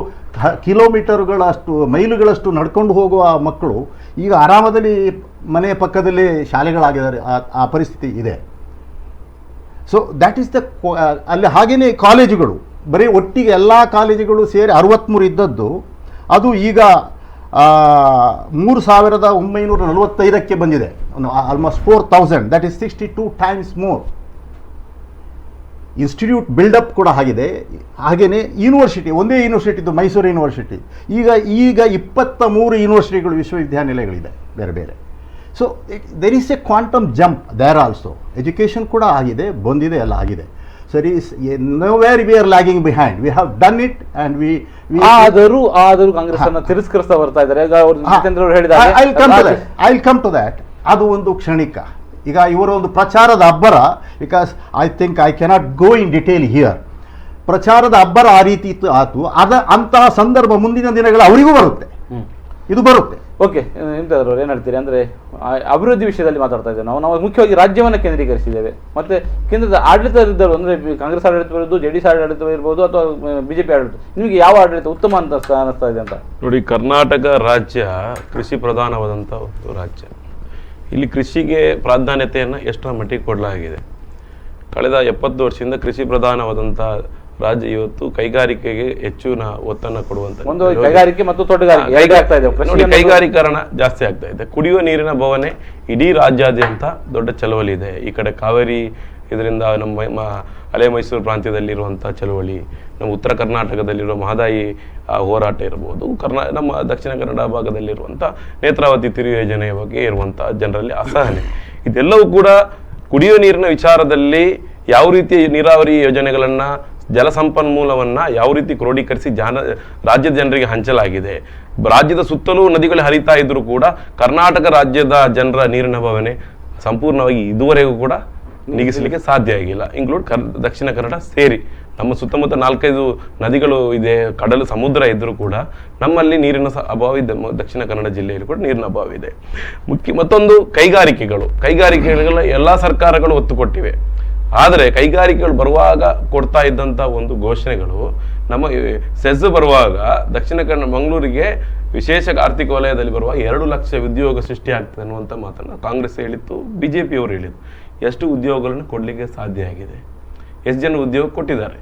ಕಿಲೋಮೀಟರ್ಗಳಷ್ಟು, ಮೈಲುಗಳಷ್ಟು ನಡ್ಕೊಂಡು ಹೋಗುವ ಮಕ್ಕಳು ಈಗ ಆರಾಮದಲ್ಲಿ ಮನೆಯ ಪಕ್ಕದಲ್ಲೇ ಶಾಲೆಗಳಾಗಿದ್ದಾರೆ. ಆ ಪರಿಸ್ಥಿತಿ ಇದೆ. ಸೊ ದ್ಯಾಟ್ ಈಸ್ ದ ಅಲ್ಲಿ. ಹಾಗೆಯೇ ಕಾಲೇಜುಗಳು, ಬರೀ ಒಟ್ಟಿಗೆ ಎಲ್ಲ ಕಾಲೇಜುಗಳು ಸೇರಿ 63 ಇದ್ದದ್ದು, ಅದು ಈಗ 3,945ಕ್ಕೆ ಬಂದಿದೆ. Almost 4,000. That is 62 times more. Institute buildup ಕೂಡ ಆಗಿದೆ. ಹಾಗೆಯೇ ಯೂನಿವರ್ಸಿಟಿ, ಒಂದೇ ಯೂನಿವರ್ಸಿಟಿದು ಮೈಸೂರು ಯೂನಿವರ್ಸಿಟಿ, ಈಗ 23 ಯೂನಿವರ್ಸಿಟಿಗಳು, ವಿಶ್ವವಿದ್ಯಾನಿಲಯಗಳಿದೆ ಬೇರೆ ಬೇರೆ. So there is a quantum jump there also. Education ಕೂಡ ಆಗಿದೆ, ಬಂದಿದೆ, ಎಲ್ಲ ಆಗಿದೆ. ಸರಿ, nowhere we are lagging behind. We have done it and we ಆದರೂ ಕಾಂಗ್ರೆಸ್ ಅನ್ನು ತಿರಸ್ಕರಿಸ್ತಾ ಬರ್ತಾ ಇದ್ದಾರೆ. ಈಗ ಅವರು ಜಿತೇಂದ್ರ ಅವರು ಹೇಳಿದ್ದಾರೆ, I will come to that. ಅದು ಒಂದು ಕ್ಷಣಿಕ. ಈಗ ಇವರ ಒಂದು ಪ್ರಚಾರದ ಅಬ್ಬರ, because I think I cannot go in detail here. ಪ್ರಚಾರದ ಅಬ್ಬರ ಆ ರೀತಿ ಇತ್ತು ಆತು. ಅಂತಹ ಸಂದರ್ಭ ಮುಂದಿನ ದಿನಗಳು ಅವರಿಗೂ ಬರುತ್ತೆ, ಇದು ಬರುತ್ತೆ. ಓಕೆ, ಇಂಥವ್ರು ಏನು ಹೇಳ್ತೀರಿ ಅಂದರೆ ಅಭಿವೃದ್ಧಿ ವಿಷಯದಲ್ಲಿ ಮಾತಾಡ್ತಾ ಇದ್ದೇವೆ ನಾವು ಮುಖ್ಯವಾಗಿ ರಾಜ್ಯವನ್ನು ಕೇಂದ್ರೀಕರಿಸಿದ್ದೇವೆ. ಮತ್ತು ಕೇಂದ್ರದ ಆಡಳಿತದಲ್ಲಿದ್ದರು, ಅಂದರೆ ಕಾಂಗ್ರೆಸ್ ಆಡಳಿತ ಇರ್ಬೋದು, JDS ಆಡಳಿತ ಇರ್ಬೋದು, ಅಥವಾ BJP ಆಡಳಿತ, ನಿಮಗೆ ಯಾವ ಆಡಳಿತ ಉತ್ತಮ ಅಂತ ಅನ್ನಿಸ್ತಾ ಇದೆ ಅಂತ? ನೋಡಿ, ಕರ್ನಾಟಕ ರಾಜ್ಯ ಕೃಷಿ ಪ್ರಧಾನವಾದಂಥ ಒಂದು ರಾಜ್ಯ. ಇಲ್ಲಿ ಕೃಷಿಗೆ ಪ್ರಾಧಾನ್ಯತೆಯನ್ನು ಎಷ್ಟರ ಮಟ್ಟಿಗೆ ಕೊಡಲಾಗಿದೆ. ಕಳೆದ 70 ವರ್ಷದಿಂದ ಕೃಷಿ ಪ್ರಧಾನವಾದಂಥ ರಾಜ್ಯ ಇವತ್ತು ಕೈಗಾರಿಕೆಗೆ ಹೆಚ್ಚಿನ ಒತ್ತನ್ನು ಕೊಡುವಂತ ಒಂದು ಕೈಗಾರಿಕೆ ಮತ್ತು ತೋಟಗಾರಿಕೆ ಕೈಗಾರೀಕರಣ ಜಾಸ್ತಿ ಆಗ್ತಾ ಇದೆ. ಕುಡಿಯುವ ನೀರಿನ ಭಾವನೆ ಇಡೀ ರಾಜ್ಯಾದ್ಯಂತ ದೊಡ್ಡ ಚಳವಳಿ ಇದೆ. ಈ ಕಡೆ ಕಾವೇರಿ ಇದರಿಂದ ನಮ್ಮ ಹಳೆ ಮೈಸೂರು ಪ್ರಾಂತ್ಯದಲ್ಲಿರುವಂಥ ಚಳವಳಿ, ನಮ್ಮ ಉತ್ತರ ಕರ್ನಾಟಕದಲ್ಲಿರುವ ಮಹದಾಯಿ ಹೋರಾಟ ಇರಬಹುದು, ನಮ್ಮ ದಕ್ಷಿಣ ಕನ್ನಡ ಭಾಗದಲ್ಲಿರುವಂಥ ನೇತ್ರಾವತಿ ತಿರು ಯೋಜನೆಯ ಬಗ್ಗೆ ಇರುವಂಥ ಜನರಲ್ಲಿ ಅಸಹನೆ, ಇದೆಲ್ಲವೂ ಕೂಡ ಕುಡಿಯುವ ನೀರಿನ ವಿಚಾರದಲ್ಲಿ ಯಾವ ರೀತಿ ನೀರಾವರಿ ಯೋಜನೆಗಳನ್ನು, ಜಲಸಂಪನ್ಮೂಲವನ್ನು ಯಾವ ರೀತಿ ಕ್ರೋಢೀಕರಿಸಿ ರಾಜ್ಯದ ಜನರಿಗೆ ಹಂಚಲಾಗಿದೆ. ರಾಜ್ಯದ ಸುತ್ತಲೂ ನದಿಗಳು ಹರಿತಾ ಇದ್ರೂ ಕೂಡ ಕರ್ನಾಟಕ ರಾಜ್ಯದ ಜನರ ನೀರಿನ ಭಾವನೆ ಸಂಪೂರ್ಣವಾಗಿ ಇದುವರೆಗೂ ಕೂಡ ನೀಗಿಸಲಿಕ್ಕೆ ಸಾಧ್ಯ ಆಗಿಲ್ಲ. ಇನ್ಕ್ಲೂಡ್ ದಕ್ಷಿಣ ಕನ್ನಡ ಸೇರಿ ನಮ್ಮ ಸುತ್ತಮುತ್ತ 4-5 ನದಿಗಳು ಇದೆ, ಕಡಲು ಸಮುದ್ರ ಇದ್ದರೂ ಕೂಡ ನಮ್ಮಲ್ಲಿ ನೀರಿನ ಅಭಾವ ಇದೆ. ದಕ್ಷಿಣ ಕನ್ನಡ ಜಿಲ್ಲೆಯಲ್ಲಿ ಕೂಡ ನೀರಿನ ಅಭಾವ ಇದೆ. ಮತ್ತೊಂದು ಕೈಗಾರಿಕೆಗಳು ಎಲ್ಲ ಸರ್ಕಾರಗಳು ಒತ್ತು ಕೊಟ್ಟಿವೆ. ಆದರೆ ಕೈಗಾರಿಕೆಗಳು ಬರುವಾಗ ಕೊಡ್ತಾ ಇದ್ದಂಥ ಒಂದು ಘೋಷಣೆಗಳು, ನಮ್ಮ ಸೆಸ್ ಬರುವಾಗ ದಕ್ಷಿಣ ಕನ್ನಡ ಮಂಗಳೂರಿಗೆ ವಿಶೇಷ ಆರ್ಥಿಕ ವಲಯದಲ್ಲಿ ಬರುವಾಗ 2 ಲಕ್ಷ ಉದ್ಯೋಗ ಸೃಷ್ಟಿ ಆಗ್ತದೆ ಅನ್ನುವಂಥ ಮಾತನ್ನು ಕಾಂಗ್ರೆಸ್ ಹೇಳಿತ್ತು, BJP ಅವರು ಹೇಳಿತ್ತು. ಎಷ್ಟು ಉದ್ಯೋಗಗಳನ್ನು ಕೊಡಲಿಕ್ಕೆ ಸಾಧ್ಯ ಆಗಿದೆ? ಎಷ್ಟು ಜನ ಉದ್ಯೋಗ ಕೊಟ್ಟಿದ್ದಾರೆ?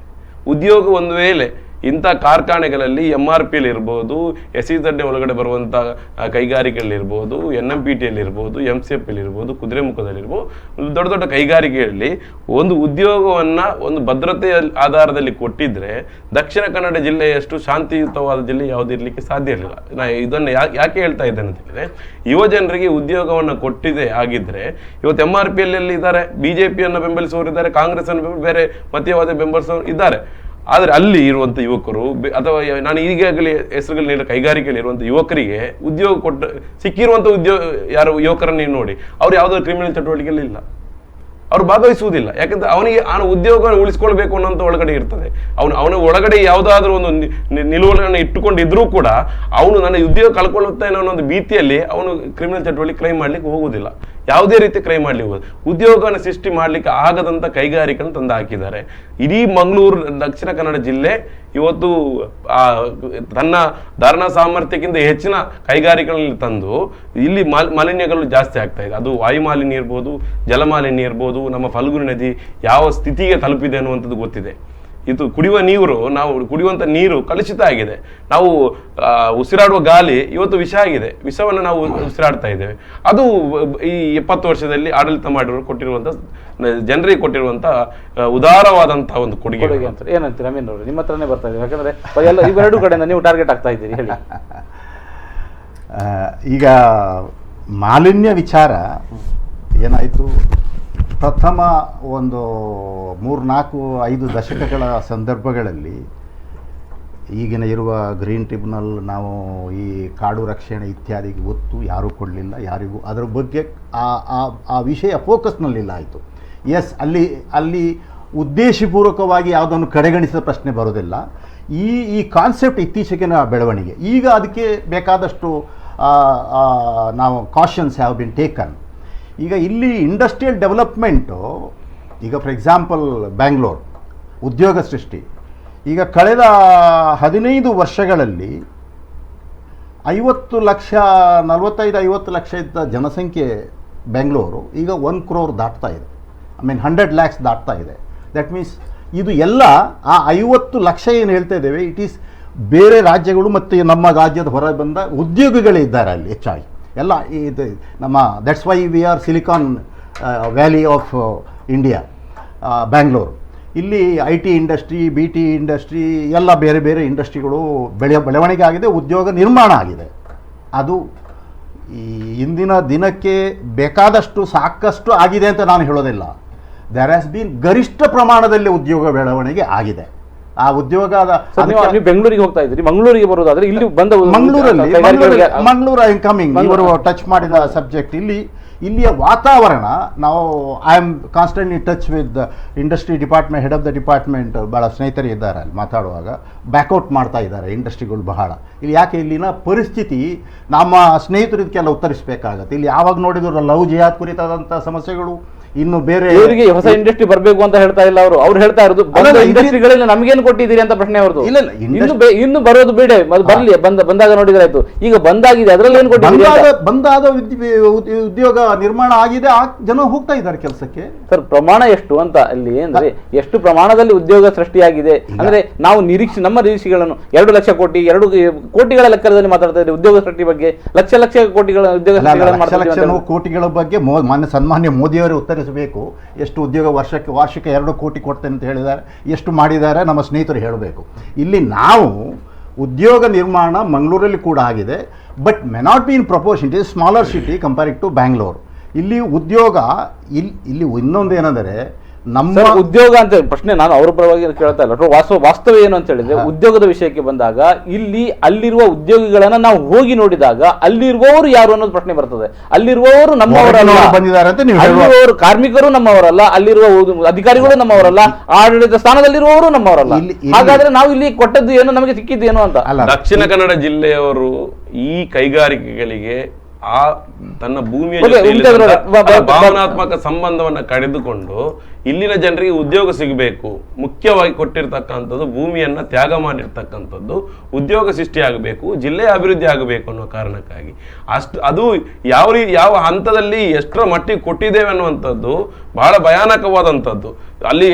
ಉದ್ಯೋಗ ಒಂದು ವೇಳೆ ಇಂಥ ಕಾರ್ಖಾನೆಗಳಲ್ಲಿ MRP ಇರ್ಬೋದು, SEZ ಒಳಗಡೆ ಬರುವಂಥ ಕೈಗಾರಿಕೆಗಳಿರ್ಬೋದು, NMPT ಇರ್ಬೋದು, MCF ಇರ್ಬೋದು, ಕುದುರೆಮುಖದಲ್ಲಿರ್ಬೋದು, ದೊಡ್ಡ ದೊಡ್ಡ ಕೈಗಾರಿಕೆಯಲ್ಲಿ ಒಂದು ಉದ್ಯೋಗವನ್ನ ಒಂದು ಭದ್ರತೆಯ ಆಧಾರದಲ್ಲಿ ಕೊಟ್ಟಿದ್ರೆ ದಕ್ಷಿಣ ಕನ್ನಡ ಜಿಲ್ಲೆಯಷ್ಟು ಶಾಂತಿಯುತವಾದ ಜಿಲ್ಲೆ ಯಾವುದಿರ್ಲಿಕ್ಕೆ ಸಾಧ್ಯ ಇರಲಿಲ್ಲ. ನಾ ಇದನ್ನು ಯಾಕೆ ಹೇಳ್ತಾ ಇದ್ದೇನೆ ಅಂತ ಹೇಳಿದ್ರೆ, ಯುವ ಜನರಿಗೆ ಉದ್ಯೋಗವನ್ನು ಕೊಟ್ಟಿದೆ ಆಗಿದ್ರೆ ಇವತ್ತು MRP ಇದ್ದಾರೆ, ಬಿಜೆಪಿಯನ್ನು ಬೆಂಬಲಿಸುವವರು ಇದ್ದಾರೆ, ಕಾಂಗ್ರೆಸ್ ಅನ್ನು ಬೇರೆ ಮತೀಯವಾದ ಬೆಂಬಲಿಸುವವರು ಇದ್ದಾರೆ. ಆದರೆ ಅಲ್ಲಿ ಇರುವಂಥ ಯುವಕರು ಅಥವಾ ನಾನು ಈಗಾಗಲೇ ಹೆಸರುಗಳು ನೀಡಿದ ಕೈಗಾರಿಕೆಗಳಿರುವಂಥ ಯುವಕರಿಗೆ ಉದ್ಯೋಗ ಸಿಕ್ಕಿರುವಂಥ ಯಾರು ಯುವಕರನ್ನು ನೀವು ನೋಡಿ, ಅವ್ರು ಯಾವುದಾದ್ರು ಕ್ರಿಮಿನಲ್ ಚಟುವಟಿಕೆಯಲ್ಲಿ ಇಲ್ಲ, ಅವ್ರು ಭಾಗವಹಿಸುವುದಿಲ್ಲ. ಯಾಕಂದ್ರೆ ಅವನಿಗೆ ಆ ಉದ್ಯೋಗ ಉಳಿಸ್ಕೊಳ್ಬೇಕು ಅನ್ನೋಂಥ ಒಳಗಡೆ ಇರ್ತದೆ. ಅವನ ಒಳಗಡೆ ಯಾವುದಾದ್ರೂ ಒಂದು ನಿಲುವನ್ನು ಇಟ್ಟುಕೊಂಡಿದ್ರೂ ಕೂಡ ಅವನು ನನ್ನ ಉದ್ಯೋಗ ಕಳ್ಕೊಳ್ಳುತ್ತೇನೆ ಅನ್ನೋ ಒಂದು ಭೀತಿಯಲ್ಲಿ ಅವನು ಕ್ರಿಮಿನಲ್ ಚಟುವಟಿಕೆ ಕ್ರೈಮ್ ಮಾಡ್ಲಿಕ್ಕೆ ಹೋಗುವುದಿಲ್ಲ. ಯಾವುದೇ ರೀತಿ ಕ್ರೈಮ್ ಮಾಡ್ಲಿಕ್ಕೆ ಹೋಗುದು, ಉದ್ಯೋಗನ ಸೃಷ್ಟಿ ಮಾಡ್ಲಿಕ್ಕೆ ಆಗದಂತ ಕೈಗಾರಿಕೆಯನ್ನು ತಂದು ಹಾಕಿದ್ದಾರೆ. ಇಡೀ ಮಂಗಳೂರು ದಕ್ಷಿಣ ಕನ್ನಡ ಜಿಲ್ಲೆ ಇವತ್ತು ತನ್ನ ಧಾರಣಾ ಸಾಮರ್ಥ್ಯಕ್ಕಿಂತ ಹೆಚ್ಚಿನ ಕೈಗಾರಿಕೆಗಳಲ್ಲಿ ತಂದು ಇಲ್ಲಿ ಮಾಲಿನ್ಯಗಳು ಜಾಸ್ತಿ ಆಗ್ತಾ ಇದೆ. ಅದು ವಾಯು ಮಾಲಿನ್ಯ ಇರ್ಬೋದು, ಜಲಮಾಲಿನ್ಯ ಇರ್ಬೋದು, ನಮ್ಮ ಫಲ್ಗುಣಿ ನದಿ ಯಾವ ಸ್ಥಿತಿಗೆ ತಲುಪಿದೆ ಅನ್ನುವಂಥದ್ದು ಗೊತ್ತಿದೆ. ಇದು ಕುಡಿಯುವ ನೀರು, ನಾವು ಕುಡಿಯುವಂಥ ನೀರು ಕಲುಷಿತ ಆಗಿದೆ. ನಾವು ಉಸಿರಾಡುವ ಗಾಳಿ ಇವತ್ತು ವಿಷ ಆಗಿದೆ. ವಿಷವನ್ನು ನಾವು ಉಸಿರಾಡ್ತಾ ಇದ್ದೇವೆ. ಅದು ಈ 20 ವರ್ಷದಲ್ಲಿ ಆಡಳಿತ ಕೊಟ್ಟಿರುವಂಥ ಜನರಿಗೆ ಕೊಟ್ಟಿರುವಂಥ ಉದಾರವಾದಂತಹ ಒಂದು ಕೊಡುಗೆ ಅಂತ ಏನಂತೀರ ಅಮೀನ್ ಅವರು? ನಿಮ್ಮ ಹತ್ರನೇ ಬರ್ತಾ ಇದ್ದೀವಿ, ಯಾಕಂದ್ರೆ ಇವೆರಡು ಕಡೆಯಿಂದ ನೀವು ಟಾರ್ಗೆಟ್ ಆಗ್ತಾ ಇದ್ದೀರಿ, ಹೇಳಿ. ಈಗ ಮಾಲಿನ್ಯ ವಿಚಾರ ಏನಾಯಿತು, ಪ್ರಥಮ ಒಂದು 3-4-5 ದಶಕಗಳ ಸಂದರ್ಭಗಳಲ್ಲಿ ಈಗಿನ ಇರುವ ಗ್ರೀನ್ ಟ್ರಿಬ್ಯುನಲ್, ನಾವು ಈ ಕಾಡು ರಕ್ಷಣೆ ಇತ್ಯಾದಿಗೆ ಒತ್ತು ಯಾರೂ ಕೊಡಲಿಲ್ಲ, ಯಾರಿಗೂ ಅದರ ಬಗ್ಗೆ ಆ ವಿಷಯ ಫೋಕಸ್ನಲ್ಲಿಲ್ಲ ಆಯಿತು. ಎಸ್, ಅಲ್ಲಿ ಉದ್ದೇಶಪೂರ್ವಕವಾಗಿ ಯಾವುದನ್ನು ಕಡೆಗಣಿಸಿದ ಪ್ರಶ್ನೆ ಬರೋದಿಲ್ಲ. ಈ ಕಾನ್ಸೆಪ್ಟ್ ಇತ್ತೀಚೆಗಿನ ಬೆಳವಣಿಗೆ. ಈಗ ಅದಕ್ಕೆ ಬೇಕಾದಷ್ಟು ನಾವು ಕಾಷನ್ಸ್ ಹ್ಯಾವ್ ಬಿನ್ ಟೇಕನ್. ಈಗ ಇಲ್ಲಿ ಇಂಡಸ್ಟ್ರಿಯಲ್ ಡೆವಲಪ್ಮೆಂಟು, ಈಗ ಫಾರ್ ಎಕ್ಸಾಂಪಲ್ ಬ್ಯಾಂಗ್ಳೂರ್ ಉದ್ಯೋಗ ಸೃಷ್ಟಿ, ಈಗ ಕಳೆದ 15 ವರ್ಷಗಳಲ್ಲಿ 50 ಲಕ್ಷ 45-50 ಲಕ್ಷ ಇದ್ದ ಜನಸಂಖ್ಯೆ ಬೆಂಗಳೂರು ಈಗ 1 crore ದಾಟ್ತಾ ಇದೆ. 100 lakhs ದಾಟ್ತಾ ಇದೆ. ದಟ್ ಮೀನ್ಸ್ ಇದು ಎಲ್ಲ ಆ 50 ಲಕ್ಷ ಏನು ಹೇಳ್ತಾ ಇದ್ದೇವೆ, ಇಟ್ ಈಸ್ ಬೇರೆ ರಾಜ್ಯಗಳು ಮತ್ತು ನಮ್ಮ ರಾಜ್ಯದ ಹೊರ ಬಂದ ಉದ್ಯೋಗಿಗಳೇ ಇದ್ದಾರೆ ಅಲ್ಲಿ ಹೆಚ್ಚಾಗಿ ಎಲ್ಲ. ಇದು ನಮ್ಮ that's why we are silicon valley of India Bangalore. ಇಲ್ಲಿ IT ಇಂಡಸ್ಟ್ರಿ, BT ಇಂಡಸ್ಟ್ರಿ ಎಲ್ಲ ಬೇರೆ ಬೇರೆ ಇಂಡಸ್ಟ್ರಿಗಳು ಬೆಳವಣಿಗೆ ಆಗಿದೆ, ಉದ್ಯೋಗ ನಿರ್ಮಾಣ ಆಗಿದೆ. ಅದು ಈ ಇಂದಿನ ದಿನಕ್ಕೆ ಬೇಕಾದಷ್ಟು ಸಾಕಷ್ಟು ಆಗಿದೆ ಅಂತ ನಾನು ಹೇಳೋದಿಲ್ಲ. ದೇರ್ ಹ್ಯಾಸ್ ಬೀನ್ ಗರಿಷ್ಠ ಪ್ರಮಾಣದಲ್ಲಿ ಉದ್ಯೋಗ ಬೆಳವಣಿಗೆ ಆಗಿದೆ. ಆ ಉದ್ಯೋಗದ ನೀವು ಬೆಂಗಳೂರಿಗೆ ಹೋಗ್ತಾ ಇದ್ದೀರಿ, ಮಂಗಳೂರಿಗೆ ಬರೋದಾದ್ರೆ ಇಲ್ಲಿ ಬಂದ ಮಂಗಳೂರು ಐ ಕಮಿಂಗ್, ಇವರು ಟಚ್ ಮಾಡಿದ ಸಬ್ಜೆಕ್ಟ್. ಇಲ್ಲಿಯ ವಾತಾವರಣ, ನಾವು I am constant in touch with industry department, head of the department ಭಾಳ ಸ್ನೇಹಿತರು ಇದ್ದಾರೆ. ಅಲ್ಲಿ ಮಾತಾಡುವಾಗ ಬ್ಯಾಕ್ಔಟ್ ಮಾಡ್ತಾ ಇದ್ದಾರೆ ಇಂಡಸ್ಟ್ರಿಗಳು ಬಹಳ. ಇಲ್ಲಿ ಯಾಕೆ, ಇಲ್ಲಿನ ಪರಿಸ್ಥಿತಿ ನಮ್ಮ ಸ್ನೇಹಿತರು ಇದಕ್ಕೆಲ್ಲ ಉತ್ತರಿಸಬೇಕಾಗತ್ತೆ. ಇಲ್ಲಿ ಯಾವಾಗ ನೋಡಿದ್ರು ಲವ್ ಜಿಹಾದ್ ಕುರಿತಾದಂಥ ಸಮಸ್ಯೆಗಳು, ಇನ್ನು ಬೇರೆ ಇವರಿಗೆ ಹೊಸ ಇಂಡಸ್ಟ್ರಿ ಬರಬೇಕು ಅಂತ ಹೇಳ್ತಾ ಇಲ್ಲ ಅವ್ರು ಹೇಳ್ತಾ ಇರೋದು ಇಂಡಸ್ಟ್ರಿಗಳಲ್ಲಿ ನಮಗೇನು ಕೊಟ್ಟಿದ್ದೀರಿ ಅಂತ ಪ್ರಶ್ನೆ ಅವ್ರದ್ದು. ಇನ್ನು ಬರೋದು ಬೇಡ, ಬರ್ಲಿ, ಬಂದಾಗ ನೋಡಿದ್ರೆ ಆಯ್ತು. ಈಗ ಬಂದಾಗಿದೆ, ಅದರಲ್ಲಿ ಏನು ಕೊಟ್ಟಿದ್ದೀರಿ? ಬಂದಾದ ಉದ್ಯೋಗ ನಿರ್ಮಾಣ ಆಗಿದೆ, ಜನ ಹೋಗ್ತಾ ಇದ್ದಾರೆ ಕೆಲಸಕ್ಕೆ. ಸರ್, ಪ್ರಮಾಣ ಎಷ್ಟು ಅಂತ ಅಲ್ಲಿ ಅಂದ್ರೆ ಎಷ್ಟು ಪ್ರಮಾಣದಲ್ಲಿ ಉದ್ಯೋಗ ಸೃಷ್ಟಿಯಾಗಿದೆ ಅಂದ್ರೆ ನಾವು ನಮ್ಮ ನಿರೀಕ್ಷೆಗಳನ್ನು 2 ಲಕ್ಷ ಕೋಟಿ 2 ಕೋಟಿಗಳ ಲೆಕ್ಕದಲ್ಲಿ ಮಾತಾಡ್ತಾ ಇದ್ದೀವಿ ಉದ್ಯೋಗ ಸೃಷ್ಟಿ ಬಗ್ಗೆ. ಲಕ್ಷ ಕೋಟಿಗಳ ಉದ್ಯೋಗ ಕೋಟಿಗಳ ಬಗ್ಗೆ ಸನ್ಮಾನ್ಯ ಮೋದಿಯವರೇ ಉತ್ತರಿಸಬೇಕು. ಎಷ್ಟು ಉದ್ಯೋಗ ವಾರ್ಷಿಕ 2 ಕೋಟಿ ಕೊಡ್ತೇನೆ ಅಂತ ಹೇಳಿದ್ದಾರೆ, ಎಷ್ಟು ಮಾಡಿದ್ದಾರೆ ನಮ್ಮ ಸ್ನೇಹಿತರು ಹೇಳಬೇಕು. ಇಲ್ಲಿ ನಾವು ಉದ್ಯೋಗ ನಿರ್ಮಾಣ ಮಂಗಳೂರಲ್ಲಿ ಕೂಡ ಆಗಿದೆ, but may not be in proportion. It is smaller city compared to Bangalore. ಇಲ್ಲಿ ಉದ್ಯೋಗ ಇಲ್ಲಿ ಇನ್ನೊಂದು ಏನಂದರೆ, ನಮ್ಮ ಉದ್ಯೋಗ ಅಂತ ಪ್ರಶ್ನೆ ನಾನು ಅವರ ಪರವಾಗಿ ಕೇಳ್ತಾ ಇಲ್ಲ. ವಾಸ್ತವ ಏನು ಅಂತ ಹೇಳಿದ್ರೆ, ಉದ್ಯೋಗದ ವಿಷಯಕ್ಕೆ ಬಂದಾಗ ಅಲ್ಲಿರುವ ಉದ್ಯೋಗಿಗಳನ್ನ ನಾವು ಹೋಗಿ ನೋಡಿದಾಗ ಅಲ್ಲಿರುವವರು ಯಾರು ಅನ್ನೋದು ಪ್ರಶ್ನೆ ಬರ್ತದೆ. ಅಲ್ಲಿರುವವರು ನಮ್ಮವರಲ್ಲ, ಬಂದಿದ್ದಾರೆ ಅಂತ ನೀವು ಅಲ್ಲಿರುವವರು ಕಾರ್ಮಿಕರು ನಮ್ಮವರಲ್ಲ, ಅಲ್ಲಿರುವ ಅಧಿಕಾರಿಗಳು ನಮ್ಮವರಲ್ಲ, ಆಡಳಿತ ಸ್ಥಾನದಲ್ಲಿರುವವರು ನಮ್ಮವರಲ್ಲ. ಹಾಗಾದ್ರೆ ನಾವು ಇಲ್ಲಿ ಕೊಟ್ಟದ್ದು ಏನು, ನಮಗೆ ಸಿಕ್ಕಿದ್ದು ಏನು ಅಂತ. ದಕ್ಷಿಣ ಕನ್ನಡ ಜಿಲ್ಲೆಯವರು ಈ ಕೈಗಾರಿಕೆಗಳಿಗೆ ತನ್ನ ಭೂಮಿಯ ಭಾವನಾತ್ಮಕ ಸಂಬಂಧವನ್ನ ಕಡಿದುಕೊಂಡು ಇಲ್ಲಿನ ಜನರಿಗೆ ಉದ್ಯೋಗ ಸಿಗಬೇಕು, ಮುಖ್ಯವಾಗಿ ಕೊಟ್ಟಿರ್ತಕ್ಕಂಥದ್ದು ಭೂಮಿಯನ್ನ ತ್ಯಾಗ ಮಾಡಿರ್ತಕ್ಕಂಥದ್ದು ಉದ್ಯೋಗ ಸೃಷ್ಟಿಯಾಗಬೇಕು, ಜಿಲ್ಲೆಯ ಅಭಿವೃದ್ಧಿ ಆಗಬೇಕು ಅನ್ನೋ ಕಾರಣಕ್ಕಾಗಿ ಅದು ಯಾವ ಹಂತದಲ್ಲಿ ಎಷ್ಟರ ಮಟ್ಟಿಗೆ ಕೊಟ್ಟಿದ್ದೇವೆ ಅನ್ನುವಂಥದ್ದು ಬಹಳ ಭಯಾನಕವಾದಂಥದ್ದು. ಅಲ್ಲಿ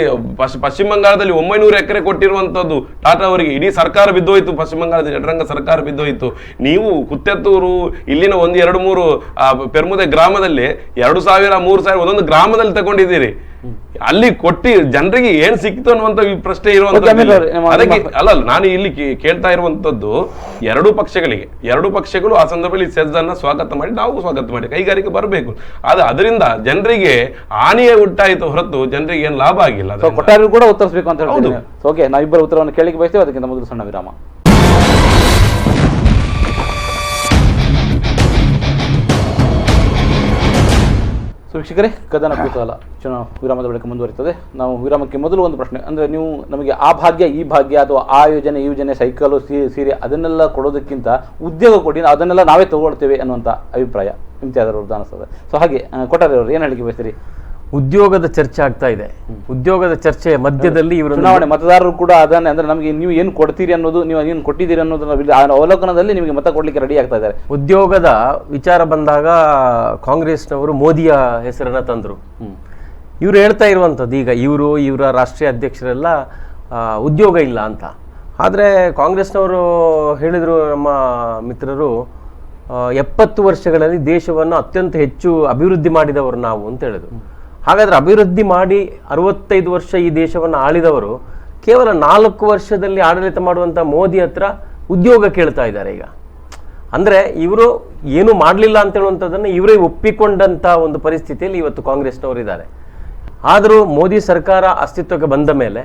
ಪಶ್ಚಿಮ ಬಂಗಾಳದಲ್ಲಿ 900 ಎಕರೆ ಕೊಟ್ಟಿರುವಂಥದ್ದು ಟಾಟಾ ಅವರಿಗೆ ಇಡೀ ಸರ್ಕಾರ ಬಿದ್ದೋಯ್ತು, ಪಶ್ಚಿಮ ಬಂಗಾಳದ ಯಡರಂಗ ಸರ್ಕಾರ ಬಿದ್ದೋಯ್ತು. ನೀವು ಕುತ್ತೆತ್ತೂರು ಇಲ್ಲಿನ 1, 2, 3 ಪೆರ್ಮುದೆ ಗ್ರಾಮದಲ್ಲಿ 2,000, 3,000 ಒಂದೊಂದು ಗ್ರಾಮದಲ್ಲಿ ತಗೊಂಡಿದ್ದೀರಿ. ಅಲ್ಲಿ ಕೊಟ್ಟಿ ಜನರಿಗೆ ಏನ್ ಸಿಕ್ತು ಅನ್ನುವಂತ ಪ್ರಶ್ನೆ ಇರುವಂತದ್ದು. ಅದಕ್ಕೆ ಅಲ್ಲ ನಾನು ಇಲ್ಲಿ ಕೇಳ್ತಾ ಇರುವಂತದ್ದು ಎರಡೂ ಪಕ್ಷಗಳು ಆ ಸಂದರ್ಭದಲ್ಲಿ ಸೆಜ್ಜನ್ನ ಸ್ವಾಗತ ಮಾಡಿ, ನಾವು ಸ್ವಾಗತ ಮಾಡಿ, ಕೈಗಾರಿಕೆ ಬರಬೇಕು. ಅದರಿಂದ ಜನರಿಗೆ ಹಾನಿಯೇ ಉಂಟಾಯಿತು ಹೊರತು ಜನರಿಗೆ ಏನು ಲಾಭ ಆಗಿಲ್ಲ. ಕೊಟ್ಟಾರು ಕೂಡ ಉತ್ತರಿಸಬೇಕು ಅಂತ ಹೇಳ್ತೀನಿ. ಓಕೆ, ನಾವಿಬ್ಬರ ಉತ್ತರವನ್ನು ಕೇಳಿಕ್ಕೆ ಬಯಸ್ತೇವೆ. ಅದಕ್ಕಿಂತ ಮೊದಲು ಸಣ್ಣ ವಿರಾಮ. ವೀಕ್ಷಕರೇ, ಕದನ ಕುತೂಹಲ ವಿರಾಮದ ಬಳಿಕ ಮುಂದುವರಿತದೆ. ನಾವು ವಿರಾಮಕ್ಕೆ ಮೊದಲು ಒಂದು ಪ್ರಶ್ನೆ, ಅಂದರೆ ನೀವು ನಮಗೆ ಆ ಭಾಗ್ಯ ಈ ಭಾಗ್ಯ ಅಥವಾ ಆ ಯೋಜನೆ ಈ ಯೋಜನೆ ಸೈಕಲು ಸೀರೆ ಅದನ್ನೆಲ್ಲ ಕೊಡೋದಕ್ಕಿಂತ ಉದ್ಯೋಗ ಕೊಡಿ, ಅದನ್ನೆಲ್ಲ ನಾವೇ ತಗೊಳ್ತೇವೆ ಅನ್ನುವಂಥ ಅಭಿಪ್ರಾಯ ಇಮ್ತಿಯಾದವ್ರದ್ದು ಅನಿಸ್ತದೆ. ಸೊ ಹಾಗೆ ಕೊಟ್ಟಾರವ್ರು ಏನು ಹೇಳಿಕೆ ಬಯಸ್ತೀರಿ? ಉದ್ಯೋಗದ ಚರ್ಚೆ ಆಗ್ತಾ ಇದೆ. ಉದ್ಯೋಗದ ಚರ್ಚೆ ಮಧ್ಯದಲ್ಲಿ ಇವರು ಚುನಾವಣೆ ಮತದಾರರು ಕೂಡ ಅದನ್ನೇ, ಅಂದ್ರೆ ನಮಗೆ ನೀವು ಏನು ಕೊಡ್ತೀರಿ ಅನ್ನೋದು, ನೀವು ಏನು ಕೊಟ್ಟಿದ್ದೀರಿ ಅನ್ನೋದನ್ನ ಅವಲೋಕನದಲ್ಲಿ ನಿಮಗೆ ಮತ ಕೊಡ್ಲಿಕ್ಕೆ ರೆಡಿ ಆಗ್ತಾ ಇದ್ದಾರೆ. ಉದ್ಯೋಗದ ವಿಚಾರ ಬಂದಾಗ ಕಾಂಗ್ರೆಸ್ನವರು ಮೋದಿಯ ಹೆಸರನ್ನ ತಂದರು. ಇವರು ಹೇಳ್ತಾ ಇರುವಂಥದ್ದು ಈಗ ಇವರ ರಾಷ್ಟ್ರೀಯ ಅಧ್ಯಕ್ಷರೆಲ್ಲ ಉದ್ಯೋಗ ಇಲ್ಲ ಅಂತ. ಆದರೆ ಕಾಂಗ್ರೆಸ್ನವರು ಹೇಳಿದರು, ನಮ್ಮ ಮಿತ್ರರು 70 ವರ್ಷಗಳಲ್ಲಿ ದೇಶವನ್ನು ಅತ್ಯಂತ ಹೆಚ್ಚು ಅಭಿವೃದ್ಧಿ ಮಾಡಿದವರು ನಾವು ಅಂತ ಹೇಳಿದ್ರು. ಹಾಗಾದ್ರೆ ಅಭಿವೃದ್ಧಿ ಮಾಡಿ 65 ವರ್ಷ ಈ ದೇಶವನ್ನು ಆಳಿದವರು ಕೇವಲ 4 ವರ್ಷದಲ್ಲಿ ಆಡಳಿತ ಮಾಡುವಂಥ ಮೋದಿ ಹತ್ರ ಉದ್ಯೋಗ ಕೇಳ್ತಾ ಇದ್ದಾರೆ ಈಗ. ಅಂದರೆ ಇವರು ಏನು ಮಾಡಲಿಲ್ಲ ಅಂತ ಹೇಳುವಂಥದ್ದನ್ನು ಇವರೇ ಒಪ್ಪಿಕೊಂಡಂಥ ಒಂದು ಪರಿಸ್ಥಿತಿಯಲ್ಲಿ ಇವತ್ತು ಕಾಂಗ್ರೆಸ್ನವರು ಇದ್ದಾರೆ. ಆದರೂ ಮೋದಿ ಸರ್ಕಾರ ಅಸ್ತಿತ್ವಕ್ಕೆ ಬಂದ ಮೇಲೆ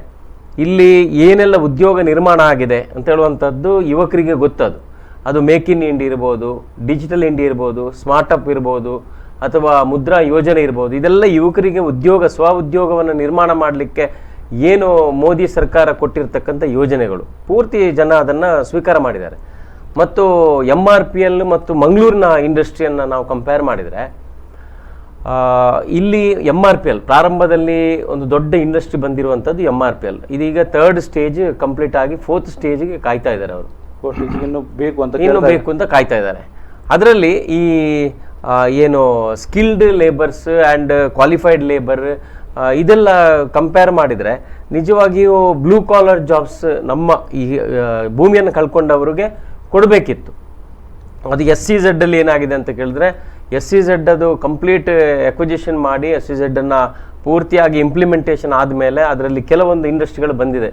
ಇಲ್ಲಿ ಏನೆಲ್ಲ ಉದ್ಯೋಗ ನಿರ್ಮಾಣ ಆಗಿದೆ ಅಂತ ಹೇಳುವಂಥದ್ದು ಯುವಕರಿಗೆ ಗೊತ್ತದು. ಅದು ಮೇಕ್ ಇನ್ ಇಂಡಿಯಾ ಇರ್ಬೋದು, ಡಿಜಿಟಲ್ ಇಂಡಿಯಾ ಇರ್ಬೋದು, ಸ್ಮಾರ್ಟಪ್ ಇರ್ಬೋದು, ಅಥವಾ ಮುದ್ರಾ ಯೋಜನೆ ಇರ್ಬೋದು. ಇದೆಲ್ಲ ಯುವಕರಿಗೆ ಸ್ವ ಉದ್ಯೋಗವನ್ನು ನಿರ್ಮಾಣ ಮಾಡಲಿಕ್ಕೆ ಏನು ಮೋದಿ ಸರ್ಕಾರ ಕೊಟ್ಟಿರ್ತಕ್ಕಂಥ ಯೋಜನೆಗಳು, ಪೂರ್ತಿ ಜನ ಅದನ್ನು ಸ್ವೀಕಾರ ಮಾಡಿದ್ದಾರೆ. ಮತ್ತು MRPL ಮತ್ತು ಮಂಗಳೂರಿನ ಇಂಡಸ್ಟ್ರಿಯನ್ನು ನಾವು ಕಂಪೇರ್ ಮಾಡಿದರೆ, ಇಲ್ಲಿ MRPL ಪ್ರಾರಂಭದಲ್ಲಿ ಒಂದು ದೊಡ್ಡ ಇಂಡಸ್ಟ್ರಿ ಬಂದಿರುವಂಥದ್ದು MRPL. ಇದೀಗ 3rd ಸ್ಟೇಜ್ ಕಂಪ್ಲೀಟ್ ಆಗಿ 4th ಸ್ಟೇಜ್ಗೆ ಕಾಯ್ತಾ ಇದ್ದಾರೆ. ಅವರು ಇನ್ನೂ ಬೇಕು ಅಂತ ಕಾಯ್ತಾ ಇದ್ದಾರೆ. ಅದರಲ್ಲಿ ಈ ಏನು skilled labours and qualified labour ಇದೆಲ್ಲ ಕಂಪೇರ್ ಮಾಡಿದರೆ ನಿಜವಾಗಿಯೂ ಬ್ಲೂ ಕಾಲರ್ ಜಾಬ್ಸ್ ನಮ್ಮ ಈ ಭೂಮಿಯನ್ನು ಕಳ್ಕೊಂಡವರಿಗೆ ಕೊಡಬೇಕಿತ್ತು. ಅದು SEZ ಅಲ್ಲಿ ಏನಾಗಿದೆ ಅಂತ ಕೇಳಿದ್ರೆ, SEZ ಅದು ಕಂಪ್ಲೀಟ್ ಎಕ್ವಿಜಿಷನ್ ಮಾಡಿ SEZ ಅನ್ನು ಪೂರ್ತಿಯಾಗಿ ಇಂಪ್ಲಿಮೆಂಟೇಷನ್ ಆದಮೇಲೆ ಅದರಲ್ಲಿ ಕೆಲವೊಂದು ಇಂಡಸ್ಟ್ರಿಗಳು ಬಂದಿದೆ.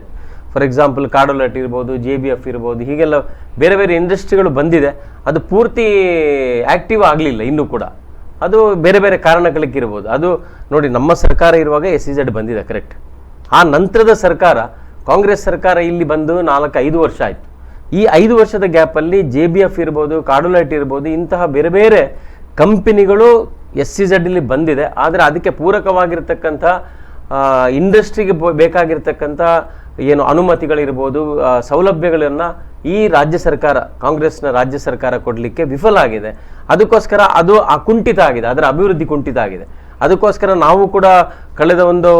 ಫಾರ್ ಎಕ್ಸಾಂಪಲ್ ಕಾರ್ಡೋಲೈಟ್ ಇರ್ಬೋದು, JBF ಇರ್ಬೋದು, ಹೀಗೆಲ್ಲ ಬೇರೆ ಬೇರೆ ಇಂಡಸ್ಟ್ರಿಗಳು ಬಂದಿದೆ. ಅದು ಪೂರ್ತಿ ಆ್ಯಕ್ಟಿವ್ ಆಗಲಿಲ್ಲ ಇನ್ನೂ ಕೂಡ. ಅದು ಬೇರೆ ಬೇರೆ ಕಾರಣಗಳಿಗಿರ್ಬೋದು. ಅದು ನೋಡಿ, ನಮ್ಮ ಸರ್ಕಾರ ಇರುವಾಗ SEZ ಬಂದಿದೆ, ಕರೆಕ್ಟ್. ಆ ನಂತರದ ಸರ್ಕಾರ, ಕಾಂಗ್ರೆಸ್ ಸರ್ಕಾರ ಇಲ್ಲಿ ಬಂದು 4-5 ವರ್ಷ ಆಯಿತು. ಈ 5 ವರ್ಷದ ಗ್ಯಾಪಲ್ಲಿ JBF ಇರ್ಬೋದು, ಕಾರ್ಡೋಲೈಟ್ ಇರ್ಬೋದು, ಇಂತಹ ಬೇರೆ ಬೇರೆ ಕಂಪನಿಗಳು SEZ ಇಲ್ಲಿ ಬಂದಿದೆ. ಆದರೆ ಅದಕ್ಕೆ ಪೂರಕವಾಗಿರ್ತಕ್ಕಂಥ ಇಂಡಸ್ಟ್ರಿಗೆ ಬೇಕಾಗಿರ್ತಕ್ಕಂಥ ಏನು ಅನುಮತಿಗಳಿರ್ಬೋದು, ಸೌಲಭ್ಯಗಳನ್ನು ಈ ರಾಜ್ಯ ಸರ್ಕಾರ, ಕಾಂಗ್ರೆಸ್ನ ರಾಜ್ಯ ಸರ್ಕಾರ ಕೊಡಲಿಕ್ಕೆ ವಿಫಲ ಆಗಿದೆ. ಅದಕ್ಕೋಸ್ಕರ ಅದು ಕುಂಠಿತ ಆಗಿದೆ, ಅದರ ಅಭಿವೃದ್ಧಿ ಕುಂಠಿತ ಆಗಿದೆ. ಅದಕ್ಕೋಸ್ಕರ ನಾವು ಕೂಡ ಕಳೆದ ಒಂದು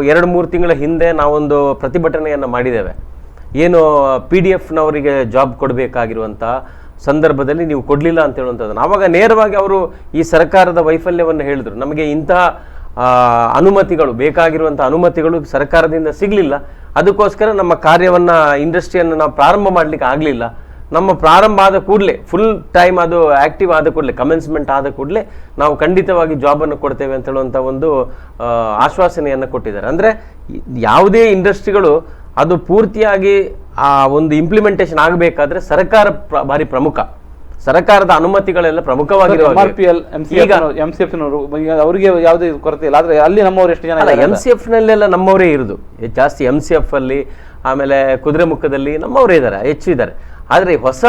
2-3 ತಿಂಗಳ ಹಿಂದೆ ನಾವೊಂದು ಪ್ರತಿಭಟನೆಯನ್ನು ಮಾಡಿದ್ದೇವೆ. ಏನು PDF-ನವರಿಗೆ ಜಾಬ್ ಕೊಡಬೇಕಾಗಿರುವಂಥ ಸಂದರ್ಭದಲ್ಲಿ ನೀವು ಕೊಡಲಿಲ್ಲ ಅಂತ ಹೇಳುವಂಥದ್ದು. ಆವಾಗ ನೇರವಾಗಿ ಅವರು ಈ ಸರ್ಕಾರದ ವೈಫಲ್ಯವನ್ನು ಹೇಳಿದರು. ನಮಗೆ ಇಂತಹ ಅನುಮತಿಗಳು ಬೇಕಾಗಿರುವಂಥ ಅನುಮತಿಗಳು ಸರ್ಕಾರದಿಂದ ಸಿಗಲಿಲ್ಲ, ಅದಕ್ಕೋಸ್ಕರ ನಮ್ಮ ಕಾರ್ಯವನ್ನು ಇಂಡಸ್ಟ್ರಿಯನ್ನು ನಾವು ಪ್ರಾರಂಭ ಮಾಡಲಿಕ್ಕೆ ಆಗಲಿಲ್ಲ. ನಮ್ಮ ಪ್ರಾರಂಭ ಆದ ಕೂಡಲೇ, ಫುಲ್ ಟೈಮ್ ಅದು ಆ್ಯಕ್ಟಿವ್ ಆದ ಕೂಡಲೇ, ಕಮೆನ್ಸ್ಮೆಂಟ್ ಆದ ಕೂಡಲೇ ನಾವು ಖಂಡಿತವಾಗಿ ಜಾಬನ್ನು ಕೊಡ್ತೇವೆ ಅಂತ ಹೇಳುವಂಥ ಒಂದು ಆಶ್ವಾಸನೆಯನ್ನು ಕೊಟ್ಟಿದ್ದಾರೆ. ಅಂದರೆ ಯಾವುದೇ ಇಂಡಸ್ಟ್ರಿಗಳು ಅದು ಪೂರ್ತಿಯಾಗಿ ಆ ಒಂದು ಇಂಪ್ಲಿಮೆಂಟೇಷನ್ ಆಗಬೇಕಾದ್ರೆ ಸರ್ಕಾರ ಭಾರಿ ಪ್ರಮುಖ. ಸರ್ಕಾರದ ಅನುಮತಿಗಳೆಲ್ಲ ಪ್ರಮುಖವಾಗಿರುವ ಅವರಿಗೆ ಯಾವುದೇ ಕೊರತೆ ಇಲ್ಲ. ಆದ್ರೆ ಅಲ್ಲಿ ನಮ್ಮವರು ಎಷ್ಟು ಜನ? MCF ನಲ್ಲೆಲ್ಲ ನಮ್ಮವರೇ ಇರುದು ಜಾಸ್ತಿ. MCF ಅಲ್ಲಿ, ಆಮೇಲೆ ಕುದುರೆಮುಖದಲ್ಲಿ ನಮ್ಮವರೇ ಇದ್ದಾರೆ, ಹೆಚ್ಚು ಇದ್ದಾರೆ. ಆದರೆ ಹೊಸ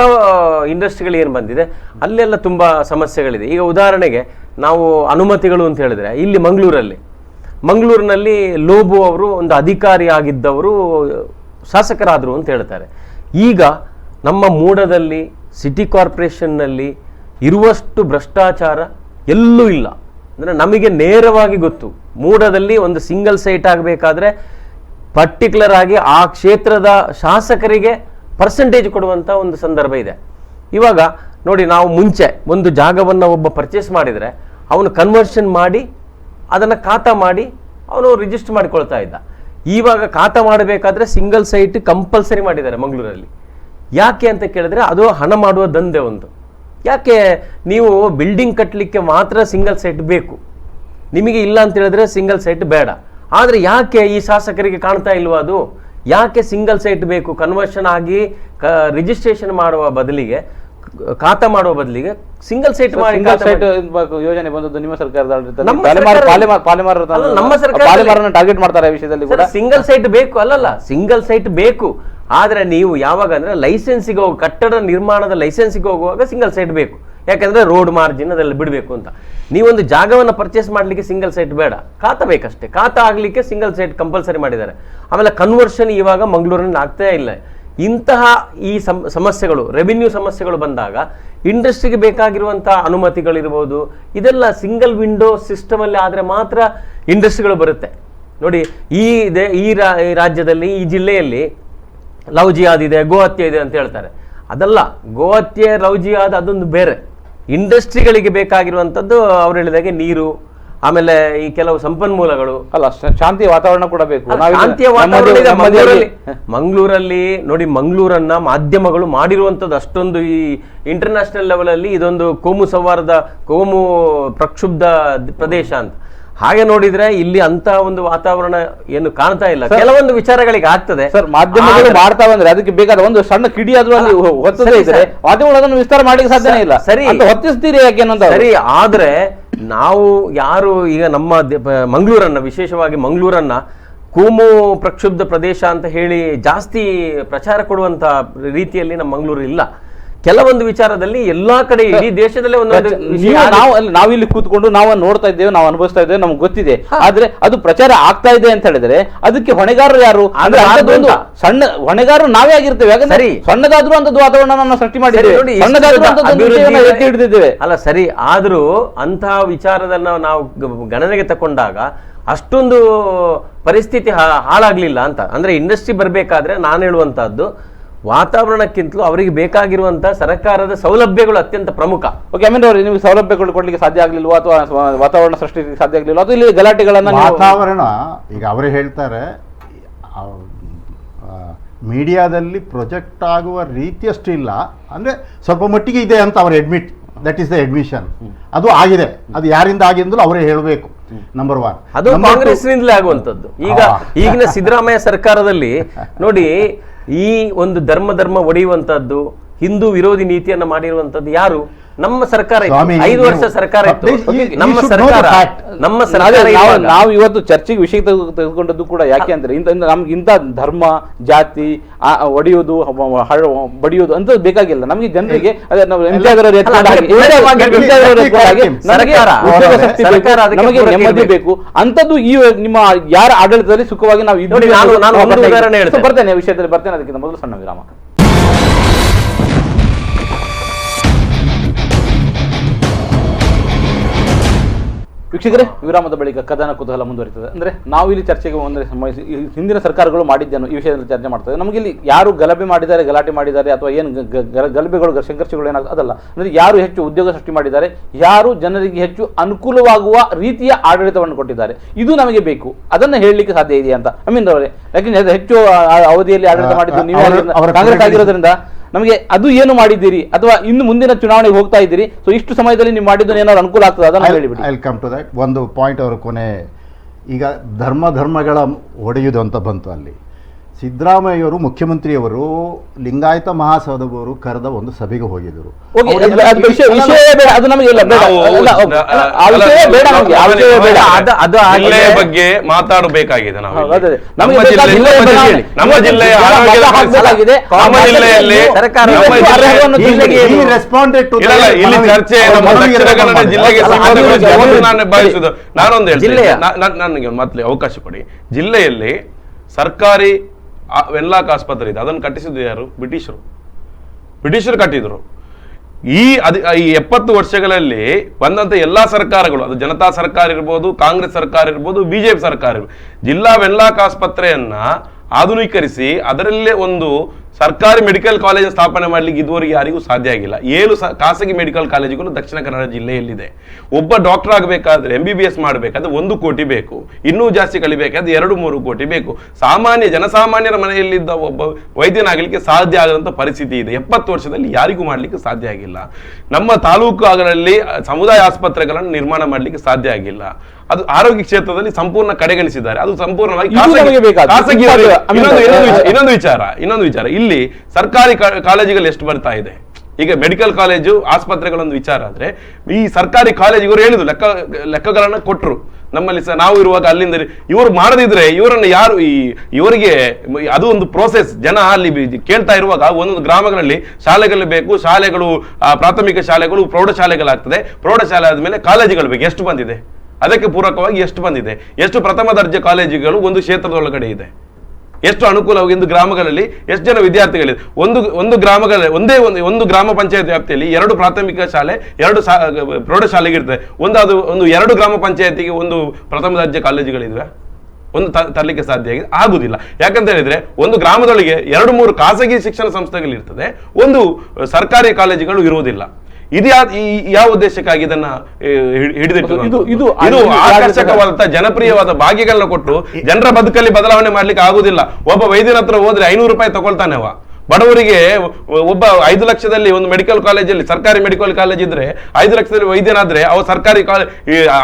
ಇಂಡಸ್ಟ್ರಿಗಳು ಏನು ಬಂದಿದೆ ಅಲ್ಲೆಲ್ಲ ತುಂಬ ಸಮಸ್ಯೆಗಳಿದೆ. ಈಗ ಉದಾಹರಣೆಗೆ ನಾವು ಅನುಮತಿಗಳು ಅಂತ ಹೇಳಿದ್ರೆ, ಇಲ್ಲಿ ಮಂಗಳೂರಿನಲ್ಲಿ ಲೋಬೋ ಅವರು ಒಂದು ಅಧಿಕಾರಿಯಾಗಿದ್ದವರು ಶಾಸಕರಾದರು ಅಂತ ಹೇಳ್ತಾರೆ. ಈಗ ನಮ್ಮ ಮೂಡದಲ್ಲಿ, ಸಿಟಿ ಕಾರ್ಪೊರೇಷನ್ನಲ್ಲಿ ಇರುವಷ್ಟು ಭ್ರಷ್ಟಾಚಾರ ಎಲ್ಲೂ ಇಲ್ಲ. ಅಂದರೆ ನಮಗೆ ನೇರವಾಗಿ ಗೊತ್ತು, ಮೂಡದಲ್ಲಿ ಒಂದು ಸಿಂಗಲ್ ಸೈಟ್ ಆಗಬೇಕಾದ್ರೆ ಪರ್ಟಿಕ್ಯುಲರ್ ಆಗಿ ಆ ಕ್ಷೇತ್ರದ ಶಾಸಕರಿಗೆ ಪರ್ಸೆಂಟೇಜ್ ಕೊಡುವಂಥ ಒಂದು ಸಂದರ್ಭ ಇದೆ. ಇವಾಗ ನೋಡಿ, ನಾವು ಮುಂಚೆ ಒಂದು ಜಾಗವನ್ನು ಒಬ್ಬ ಪರ್ಚೇಸ್ ಮಾಡಿದರೆ ಅವನು ಕನ್ವರ್ಷನ್ ಮಾಡಿ ಅದನ್ನು ಖಾತಾ ಮಾಡಿ ಅವನು ರಿಜಿಸ್ಟರ್ ಮಾಡಿಕೊಳ್ತಾ ಇದ್ದ. ಇವಾಗ ಖಾತಾ ಮಾಡಬೇಕಾದ್ರೆ ಸಿಂಗಲ್ ಸೈಟ್ ಕಂಪಲ್ಸರಿ ಮಾಡಿದ್ದಾರೆ ಮಂಗಳೂರಲ್ಲಿ. ಯಾಕೆ ಅಂತ ಕೇಳಿದ್ರೆ ಅದು ಹಣ ಮಾಡುವ ದಂಧೆ ಒಂದು. ಯಾಕೆ ನೀವು ಬಿಲ್ಡಿಂಗ್ ಕಟ್ಟಲಿಕ್ಕೆ ಮಾತ್ರ ಸಿಂಗಲ್ ಸೈಟ್ ಬೇಕು, ನಿಮಗೆ ಇಲ್ಲ ಅಂತ ಹೇಳಿದ್ರೆ ಸಿಂಗಲ್ ಸೈಟ್ ಬೇಡ. ಆದರೆ ಯಾಕೆ ಈ ಶಾಸಕರಿಗೆ ಕಾಣ್ತಾ ಇಲ್ವಾ ಅದು? ಯಾಕೆ ಸಿಂಗಲ್ ಸೈಟ್ ಬೇಕು? ಕನ್ವರ್ಷನ್ ಆಗಿ ರಿಜಿಸ್ಟ್ರೇಷನ್ ಮಾಡುವ ಬದಲಿಗೆ, ಖಾತಾ ಮಾಡುವ ಬದಲಿಗೆ ಸಿಂಗಲ್ ಸೈಟ್ ಮಾಡಿ. ಸೈಟ್ ಯೋಜನೆ ಬಂದದ್ದು ನಿಮ್ಮ ಸರ್ಕಾರದ ನಮ್ಮ ಟಾರ್ಗೆಟ್ ಮಾಡ್ತಾರೆ ವಿಷಯದಲ್ಲಿ ಕೂಡ. ಸಿಂಗಲ್ ಸೈಟ್ ಬೇಕು ಅಲ್ಲಲ್ಲ, ಸಿಂಗಲ್ ಸೈಟ್ ಬೇಕು. ಆದ್ರೆ ನೀವು ಯಾವಾಗ ಅಂದ್ರೆ ಲೈಸೆನ್ಸಿಗೆ ಹೋಗಿ, ಕಟ್ಟಡ ನಿರ್ಮಾಣದ ಲೈಸೆನ್ಸಿಗೆ ಹೋಗುವಾಗ ಸಿಂಗಲ್ ಸೈಟ್ ಬೇಕು. ಯಾಕಂದ್ರೆ ರೋಡ್ ಮಾರ್ಜಿನ್ ಅದೆಲ್ಲ ಬಿಡಬೇಕು ಅಂತ. ನೀವೊಂದು ಜಾಗವನ್ನು ಪರ್ಚೇಸ್ ಮಾಡಲಿಕ್ಕೆ ಸಿಂಗಲ್ ಸೈಟ್ ಬೇಡ, ಖಾತಾ ಬೇಕಷ್ಟೇ. ಖಾತಾ ಆಗ್ಲಿಕ್ಕೆ ಸಿಂಗಲ್ ಸೈಟ್ ಕಂಪಲ್ಸರಿ ಮಾಡಿದ್ದಾರೆ. ಆಮೇಲೆ ಕನ್ವರ್ಷನ್ ಇವಾಗ ಮಂಗಳೂರಿನಲ್ಲಿ ಆಗ್ತಾ ಇಲ್ಲ. ಇಂತಹ ಈ ಸಮಸ್ಯೆಗಳು, ರೆವಿನ್ಯೂ ಸಮಸ್ಯೆಗಳು ಬಂದಾಗ ಇಂಡಸ್ಟ್ರಿಗೆ ಬೇಕಾಗಿರುವಂತಹ ಅನುಮತಿಗಳಿರ್ಬೋದು, ಇದೆಲ್ಲ ಸಿಂಗಲ್ ವಿಂಡೋ ಸಿಸ್ಟಮ್ ಅಲ್ಲಿ ಆದ್ರೆ ಮಾತ್ರ ಇಂಡಸ್ಟ್ರಿಗಳು ಬರುತ್ತೆ. ನೋಡಿ, ಈ ರಾಜ್ಯದಲ್ಲಿ, ಈ ಜಿಲ್ಲೆಯಲ್ಲಿ ಲವ್ ಜಿಹಾದ್ ಇದೆ, ಗೋ ಹತ್ಯೆ ಇದೆ ಅಂತ ಹೇಳ್ತಾರೆ. ಅದಲ್ಲ, ಗೋ ಹತ್ಯೆ, ಲವ್ ಜಿಹಾದ್ ಅದೊಂದು ಬೇರೆ. ಇಂಡಸ್ಟ್ರಿಗಳಿಗೆ ಬೇಕಾಗಿರುವಂಥದ್ದು ಅವ್ರು ಹೇಳಿದಾಗೆ ನೀರು, ಆಮೇಲೆ ಈ ಕೆಲವು ಸಂಪನ್ಮೂಲಗಳು, ಅಲ್ಲ ಶಾಂತಿಯ ವಾತಾವರಣ ಕೂಡ ಬೇಕು. ಶಾಂತಿಯ ವಾತಾವರಣ ಮಂಗಳೂರಲ್ಲಿ ನೋಡಿ, ಮಂಗಳೂರನ್ನ ಮಾಧ್ಯಮಗಳು ಮಾಡಿರುವಂಥದ್ದು ಅಷ್ಟೊಂದು ಈ ಇಂಟರ್ನ್ಯಾಷನಲ್ ಲೆವೆಲ್ ಅಲ್ಲಿ ಇದೊಂದು ಕೋಮು ಸೌಹಾರ್ದ, ಕೋಮು ಪ್ರಕ್ಷುಬ್ಧ ಪ್ರದೇಶ ಅಂತ. ಹಾಗೆ ನೋಡಿದ್ರೆ ಇಲ್ಲಿ ಅಂತ ಒಂದು ವಾತಾವರಣ ಏನು ಕಾಣ್ತಾ ಇಲ್ಲ. ಕೆಲವೊಂದು ವಿಚಾರಗಳಿಗೆ ಆಗ್ತದೆ ಸರ್, ಮಾಧ್ಯಮಗಳು ಮಾಡ್ತಾ ಬಂದ್ರೆ ಅದಕ್ಕೆ ಬೇಕಾದ ಒಂದು ಸಣ್ಣ ಕಿಡಿ ಆದ್ರೂ ಅಲ್ಲಿ ಹೊತ್ತದೇ ಇದ್ರೆ ಮಾಧ್ಯಮಗಳು ಅದನ್ನು ವಿಸ್ತಾರ ಮಾಡಲಿಕ್ಕೆ ಸಾಧ್ಯನೇ ಇಲ್ಲ. ಸರಿ, ಹೊತ್ತಿಸ್ತೀರಿ ಯಾಕೆ ಅನ್ನೋದು ಸರಿ. ಆದ್ರೆ ನಾವು ಯಾರು ಈಗ ನಮ್ಮ ಮಂಗಳೂರನ್ನ, ವಿಶೇಷವಾಗಿ ಮಂಗಳೂರನ್ನ ಕೋಮು ಪ್ರಕ್ಷುಬ್ಧ ಪ್ರದೇಶ ಅಂತ ಹೇಳಿ ಜಾಸ್ತಿ ಪ್ರಚಾರ ಕೊಡುವಂತ ರೀತಿಯಲ್ಲಿ ನಮ್ಮ ಮಂಗಳೂರು ಇಲ್ಲ. ಕೆಲವೊಂದು ವಿಚಾರದಲ್ಲಿ ಎಲ್ಲಾ ಕಡೆ, ಇಡೀ ದೇಶದಲ್ಲೇ ನಾವು ಇಲ್ಲಿ ಕೂತ್ಕೊಂಡು ನಾವು ನೋಡ್ತಾ ಇದ್ದೇವೆ, ನಾವು ಅನುಭವಿಸ್ತಾ ಇದ್ದೇವೆ, ನಮ್ಗೆ ಗೊತ್ತಿದೆ. ಆದ್ರೆ ಅದು ಪ್ರಚಾರ ಆಗ್ತಾ ಇದೆ ಅಂತ ಹೇಳಿದ್ರೆ ಅದಕ್ಕೆ ಹೊಣೆಗಾರರು ಯಾರು? ಅಂದ್ರೆ ಸಣ್ಣ ಹೊಣೆಗಾರರು ನಾವೇ ಆಗಿರ್ತೇವೆ. ಯಾಕಂದ್ರೆ ಸಣ್ಣದಾದ್ರೂ ಅಂತದ್ದು ವಾತಾವರಣ ನಾವು ಸೃಷ್ಟಿ ಮಾಡಿದ್ದೇವೆ, ಎತ್ತಿ ಹಿಡಿದಿದ್ದೇವೆ. ಅಲ್ಲ ಸರಿ, ಆದ್ರೂ ಅಂತಹ ವಿಚಾರದನ್ನ ನಾವು ಗಣನೆಗೆ ತಕೊಂಡಾಗ ಅಷ್ಟೊಂದು ಪರಿಸ್ಥಿತಿ ಹಾಳಾಗ್ಲಿಲ್ಲ ಅಂತ. ಅಂದ್ರೆ ಇಂಡಸ್ಟ್ರಿ ಬರ್ಬೇಕಾದ್ರೆ ನಾನು ಹೇಳುವಂತಹದ್ದು, ವಾತಾವರಣಕ್ಕಿಂತಲೂ ಅವರಿಗೆ ಬೇಕಾಗಿರುವಂತಹ ಸರ್ಕಾರದ ಸೌಲಭ್ಯಗಳು ಅತ್ಯಂತ ಪ್ರಮುಖ. ಓಕೆ, ಅಮೀನ್ ಅವರು, ನಿಮಗೆ ಸೌಲಭ್ಯಗಳು ಕೊಡ್ಲಿಕ್ಕೆ ಸಾಧ್ಯ ಆಗ್ಲಿಲ್ವಾ ಅಥವಾ ವಾತಾವರಣ ಸೃಷ್ಟಿಗೆ ಸಾಧ್ಯ ಆಗ್ಲಿಲ್ವಾ ಅಥವಾ ಇಲ್ಲಿ ಗಲಾಟೆಗಳನ್ನ? ವಾತಾವರಣ ಈಗ ಅವರೇ ಹೇಳ್ತಾರೆ, ಮೀಡಿಯಾದಲ್ಲಿ ಪ್ರೊಜೆಕ್ಟ್ ಆಗುವ ರೀತಿಯಷ್ಟು ಇಲ್ಲ, ಅಂದ್ರೆ ಸ್ವಲ್ಪ ಮಟ್ಟಿಗೆ ಇದೆ ಅಂತ ಅವರು admit, that is the admission. ಅದು ಆಗಿದೆ, ಅದು ಯಾರಿಂದ ಆಗಿಂದಲೂ ಅವರೇ ಹೇಳಬೇಕು. ನಂಬರ್ 1 ಅದು ಕಾಂಗ್ರೆಸ್ನಿಂದಲೇ ಆಗುವಂಥದ್ದು. ಈಗಿನ ಸಿದ್ದರಾಮಯ್ಯ ಸರ್ಕಾರದಲ್ಲಿ ನೋಡಿ, ಈ ಒಂದು ಧರ್ಮ ಒಡೆಯುವಂತದ್ದು, ಹಿಂದೂ ವಿರೋಧಿ ನೀತಿಯನ್ನ ಮಾಡಿರುವಂತದ್ದು ಯಾರು? ನಮ್ಮ ಸರ್ಕಾರ. 5 ವರ್ಷ ಸರ್ಕಾರ ಇತ್ತು. ನಮ್ಮ ಸರ್ಕಾರ ನಾವು ಇವತ್ತು ಚರ್ಚೆಗೆ ವಿಷಯ ತೆಗೆದುಕೊಂಡದ್ದು ಕೂಡ ಯಾಕೆ ಅಂದ್ರೆ ನಮ್ಗೆ ಇಂಥ ಧರ್ಮ, ಜಾತಿ ಒಡೆಯುವುದು, ಬಡಿಯುವುದು ಅಂತ ಬೇಕಾಗಿಲ್ಲ. ನಮ್ಗೆ ಜನರಿಗೆ ನಮಗೆ ನೆಮ್ಮದಿ ಬೇಕು. ಅಂತದ್ದು ಈ ನಿಮ್ಮ ಯಾರ ಆಡಳಿತದಲ್ಲಿ ಸುಖವಾಗಿ ನಾವು ಬರ್ತೇನೆ, ವಿಷಯದಲ್ಲಿ ಬರ್ತೇನೆ. ಅದಕ್ಕಿಂತ ಮೊದಲು ಸಣ್ಣ ವಿರಾಮ. ವೀಕ್ಷಕರೇ, ವಿರಾಮದ ಬಳಿಕ ಕದನ ಕುತೂಹಲ ಮುಂದುವರಿತದೆ. ಅಂದ್ರೆ ನಾವು ಇಲ್ಲಿ ಚರ್ಚೆಗೆ ಅಂದ್ರೆ ಹಿಂದಿನ ಸರ್ಕಾರಗಳು ಮಾಡಿದ್ದೇನು ಈ ವಿಷಯದಲ್ಲಿ ಚರ್ಚೆ ಮಾಡ್ತೇವೆ. ನಮಗೆ ಇಲ್ಲಿ ಯಾರು ಗಲಭೆ ಮಾಡಿದ್ದಾರೆ, ಗಲಾಟೆ ಮಾಡಿದ್ದಾರೆ, ಅಥವಾ ಏನು ಗಲಭೆಗಳು, ಸಂಘರ್ಷಗಳು ಏನಾಗ ಅದಲ್ಲ. ಅಂದ್ರೆ ಯಾರು ಹೆಚ್ಚು ಉದ್ಯೋಗ ಸೃಷ್ಟಿ ಮಾಡಿದ್ದಾರೆ, ಯಾರು ಜನರಿಗೆ ಹೆಚ್ಚು ಅನುಕೂಲವಾಗುವ ರೀತಿಯ ಆಡಳಿತವನ್ನು ಕೊಟ್ಟಿದ್ದಾರೆ, ಇದು ನಮಗೆ ಬೇಕು. ಅದನ್ನು ಹೇಳಲಿಕ್ಕೆ ಸಾಧ್ಯ ಇದೆಯಾ ಅಂತ ಅಮೀನ್ ಅವರೇ? ಯಾಕೆಂದ್ರೆ ಹೆಚ್ಚು ಅವಧಿಯಲ್ಲಿ ಆಡಳಿತ ಮಾಡಿದ್ದು ನೀವು ಕಾಂಗ್ರೆಸ್ ಆಗಿರೋದ್ರಿಂದ ನಮಗೆ ಅದು ಏನು ಮಾಡಿದ್ದೀರಿ, ಅಥವಾ ಇನ್ನು ಮುಂದಿನ ಚುನಾವಣೆಗೆ ಹೋಗ್ತಾ ಇದ್ದೀರಿ, ಸೊ ಇಷ್ಟು ಸಮಯದಲ್ಲಿ ನೀವು ಮಾಡಿದ್ದು ಏನಾದ್ರು ಅನುಕೂಲ ಆಗ್ತದೆ ಅದನ್ನು ಹೇಳಿಬಿಡಿ. I will come to that. ಒಂದು ಪಾಯಿಂಟ್ ಅವರು ಕೊನೆ, ಈಗ ಧರ್ಮಗಳ ಒಡೆಯುವುದು ಅಂತ ಬಂತು. ಅಲ್ಲಿ ಸಿದ್ದರಾಮಯ್ಯವರು, ಮುಖ್ಯಮಂತ್ರಿಯವರು ಲಿಂಗಾಯತ ಮಹಾಸಭಾದವರು ಕರೆದ ಒಂದು ಸಭೆಗೆ ಹೋಗಿದ್ದರು. ಬಗ್ಗೆ ಮಾತಾಡಬೇಕಾಗಿದೆ ನಾವು. ಇಲ್ಲಿ ಚರ್ಚೆ ನಾನು ಬಯಸುದು, ನಾನೊಂದು ಹೇಳ್ತೇನೆ, ನನಗೆ ಮೊದಲೇ ಅವಕಾಶ ಕೊಡಿ. ಜಿಲ್ಲೆಯಲ್ಲಿ ಸರ್ಕಾರಿ ವೆನ್ಲಾಕ್ ಆಸ್ಪತ್ರೆ ಇದೆ, ಅದನ್ನು ಕಟ್ಟಿಸಿದ್ದು ಯಾರು? ಬ್ರಿಟಿಷರು ಕಟ್ಟಿದ್ರು. ಈ 70 ವರ್ಷಗಳಲ್ಲಿ ಬಂದಂತ ಎಲ್ಲಾ ಸರ್ಕಾರಗಳು, ಅದು ಜನತಾ ಸರ್ಕಾರ ಇರ್ಬೋದು, ಕಾಂಗ್ರೆಸ್ ಸರ್ಕಾರ ಇರ್ಬೋದು, ಬಿಜೆಪಿ ಸರ್ಕಾರ ಇರ್ಬೋದು, ಜಿಲ್ಲಾ ವೆನ್ಲಾಕ್ ಆಸ್ಪತ್ರೆಯನ್ನ ಆಧುನೀಕರಿಸಿ ಅದರಲ್ಲೇ ಒಂದು ಸರ್ಕಾರಿ ಮೆಡಿಕಲ್ ಕಾಲೇಜ್ ಸ್ಥಾಪನೆ ಮಾಡಲಿಕ್ಕೆ ಇದುವರೆಗೆ ಯಾರಿಗೂ ಸಾಧ್ಯ ಆಗಿಲ್ಲ. 7 ಖಾಸಗಿ ಮೆಡಿಕಲ್ ಕಾಲೇಜುಗಳು ದಕ್ಷಿಣ ಕನ್ನಡ ಜಿಲ್ಲೆಯಲ್ಲಿದೆ. ಒಬ್ಬ ಡಾಕ್ಟರ್ ಆಗಬೇಕಾದ್ರೆ MBBS ಮಾಡಬೇಕಾದ್ರೆ 1 ಕೋಟಿ ಬೇಕು, ಇನ್ನೂ ಜಾಸ್ತಿ ಕಲಿಬೇಕಾದ್ರೆ 2-3 ಕೋಟಿ ಬೇಕು. ಜನಸಾಮಾನ್ಯರ ಮನೆಯಲ್ಲಿದ್ದ ಒಬ್ಬ ವೈದ್ಯನಾಗಲಿಕ್ಕೆ ಸಾಧ್ಯ ಆಗದಂತ ಪರಿಸ್ಥಿತಿ ಇದೆ. 70 ವರ್ಷದಲ್ಲಿ ಯಾರಿಗೂ ಮಾಡಲಿಕ್ಕೆ ಸಾಧ್ಯ ಆಗಿಲ್ಲ. ನಮ್ಮ ತಾಲೂಕುಗಳಲ್ಲಿ ಸಮುದಾಯ ಆಸ್ಪತ್ರೆಗಳನ್ನು ನಿರ್ಮಾಣ ಮಾಡಲಿಕ್ಕೆ ಸಾಧ್ಯ ಆಗಿಲ್ಲ. ಅದು ಆರೋಗ್ಯ ಕ್ಷೇತ್ರದಲ್ಲಿ ಸಂಪೂರ್ಣ ಕಡೆಗಣಿಸಿದ್ದಾರೆ. ಅದು ಸಂಪೂರ್ಣವಾಗಿ ಖಾಸಗಿ. ಇನ್ನೊಂದು ವಿಚಾರ ಇಲ್ಲಿ ಸರ್ಕಾರಿ ಕಾಲೇಜುಗಳು ಎಷ್ಟು ಬರ್ತಾ ಇದೆ. ಈಗ ಮೆಡಿಕಲ್ ಕಾಲೇಜು ಆಸ್ಪತ್ರೆಗಳೊಂದು ವಿಚಾರ ಆದ್ರೆ ಈ ಸರ್ಕಾರಿ ಕಾಲೇಜ್ ಇವರು ಹೇಳಿದ್ರು ಲೆಕ್ಕಗಳನ್ನ ಕೊಟ್ಟರು. ನಮ್ಮಲ್ಲಿ ನಾವು ಇರುವಾಗ ಅಲ್ಲಿಂದ ಇವರು ಮಾಡದಿದ್ರೆ ಇವರನ್ನು ಯಾರು ಇವರಿಗೆ ಅದು ಒಂದು ಪ್ರೋಸೆಸ್. ಜನ ಅಲ್ಲಿ ಕೇಳ್ತಾ ಇರುವಾಗ ಒಂದೊಂದು ಗ್ರಾಮಗಳಲ್ಲಿ ಶಾಲೆಗಳು ಬೇಕು, ಶಾಲೆಗಳು ಪ್ರಾಥಮಿಕ ಶಾಲೆಗಳು ಪ್ರೌಢಶಾಲೆಗಳಾಗ್ತದೆ, ಪ್ರೌಢಶಾಲೆ ಆದ್ಮೇಲೆ ಕಾಲೇಜುಗಳು ಬೇಕು. ಎಷ್ಟು ಬಂದಿದೆ? ಅದಕ್ಕೆ ಪೂರಕವಾಗಿ ಎಷ್ಟು ಬಂದಿದೆ? ಎಷ್ಟು ಪ್ರಥಮ ದರ್ಜೆ ಕಾಲೇಜುಗಳು ಒಂದು ಕ್ಷೇತ್ರದೊಳಗಡೆ ಇದೆ? ಎಷ್ಟು ಅನುಕೂಲವಾಗಿ ಒಂದು ಗ್ರಾಮಗಳಲ್ಲಿ ಎಷ್ಟು ಜನ ವಿದ್ಯಾರ್ಥಿಗಳಿದೆ? ಒಂದು ಗ್ರಾಮಗಳಲ್ಲಿ ಒಂದು ಗ್ರಾಮ ಪಂಚಾಯತ್ ವ್ಯಾಪ್ತಿಯಲ್ಲಿ 2 ಪ್ರಾಥಮಿಕ ಶಾಲೆ, 2 ಪ್ರೌಢಶಾಲೆಗೆ ಇರ್ತದೆ. ಒಂದು 2 ಗ್ರಾಮ ಪಂಚಾಯತಿಗೆ ಒಂದು ಪ್ರಥಮ ದರ್ಜೆ ಕಾಲೇಜುಗಳಿದ್ವೆ. ಒಂದು ತರಲಿಕ್ಕೆ ಸಾಧ್ಯ ಆಗುದಿಲ್ಲ. ಯಾಕಂತ ಹೇಳಿದ್ರೆ ಒಂದು ಗ್ರಾಮದೊಳಗೆ 2-3 ಖಾಸಗಿ ಶಿಕ್ಷಣ ಸಂಸ್ಥೆಗಳಿರ್ತದೆ, ಒಂದು ಸರ್ಕಾರಿ ಕಾಲೇಜುಗಳು ಇರುವುದಿಲ್ಲ. ಇದು ಯಾವ ಉದ್ದೇಶಕ್ಕಾಗಿ ಇದನ್ನ ಹಿಡಿದಿಟ್ಟು ಆಕರ್ಷಕವಾದಂತಹ ಜನಪ್ರಿಯವಾದ ಭಾಗ್ಯಗಳನ್ನ ಕೊಟ್ಟು ಜನರ ಬದುಕಲ್ಲಿ ಬದಲಾವಣೆ ಮಾಡ್ಲಿಕ್ಕೆ ಆಗುದಿಲ್ಲ. ಒಬ್ಬ ವೈದ್ಯರ ಹತ್ರ ಹೋದ್ರೆ 500 ರೂಪಾಯಿ ತಗೊಳ್ತಾನೆ ಅವ. ಬಡವರಿಗೆ ಒಬ್ಬ 5 ಲಕ್ಷದಲ್ಲಿ ಒಂದು ಮೆಡಿಕಲ್ ಕಾಲೇಜಲ್ಲಿ, ಸರ್ಕಾರಿ ಮೆಡಿಕಲ್ ಕಾಲೇಜ್ ಇದ್ರೆ 5 ಲಕ್ಷದಲ್ಲಿ ವೈದ್ಯನಾದ್ರೆ ಅವ ಸರ್ಕಾರಿ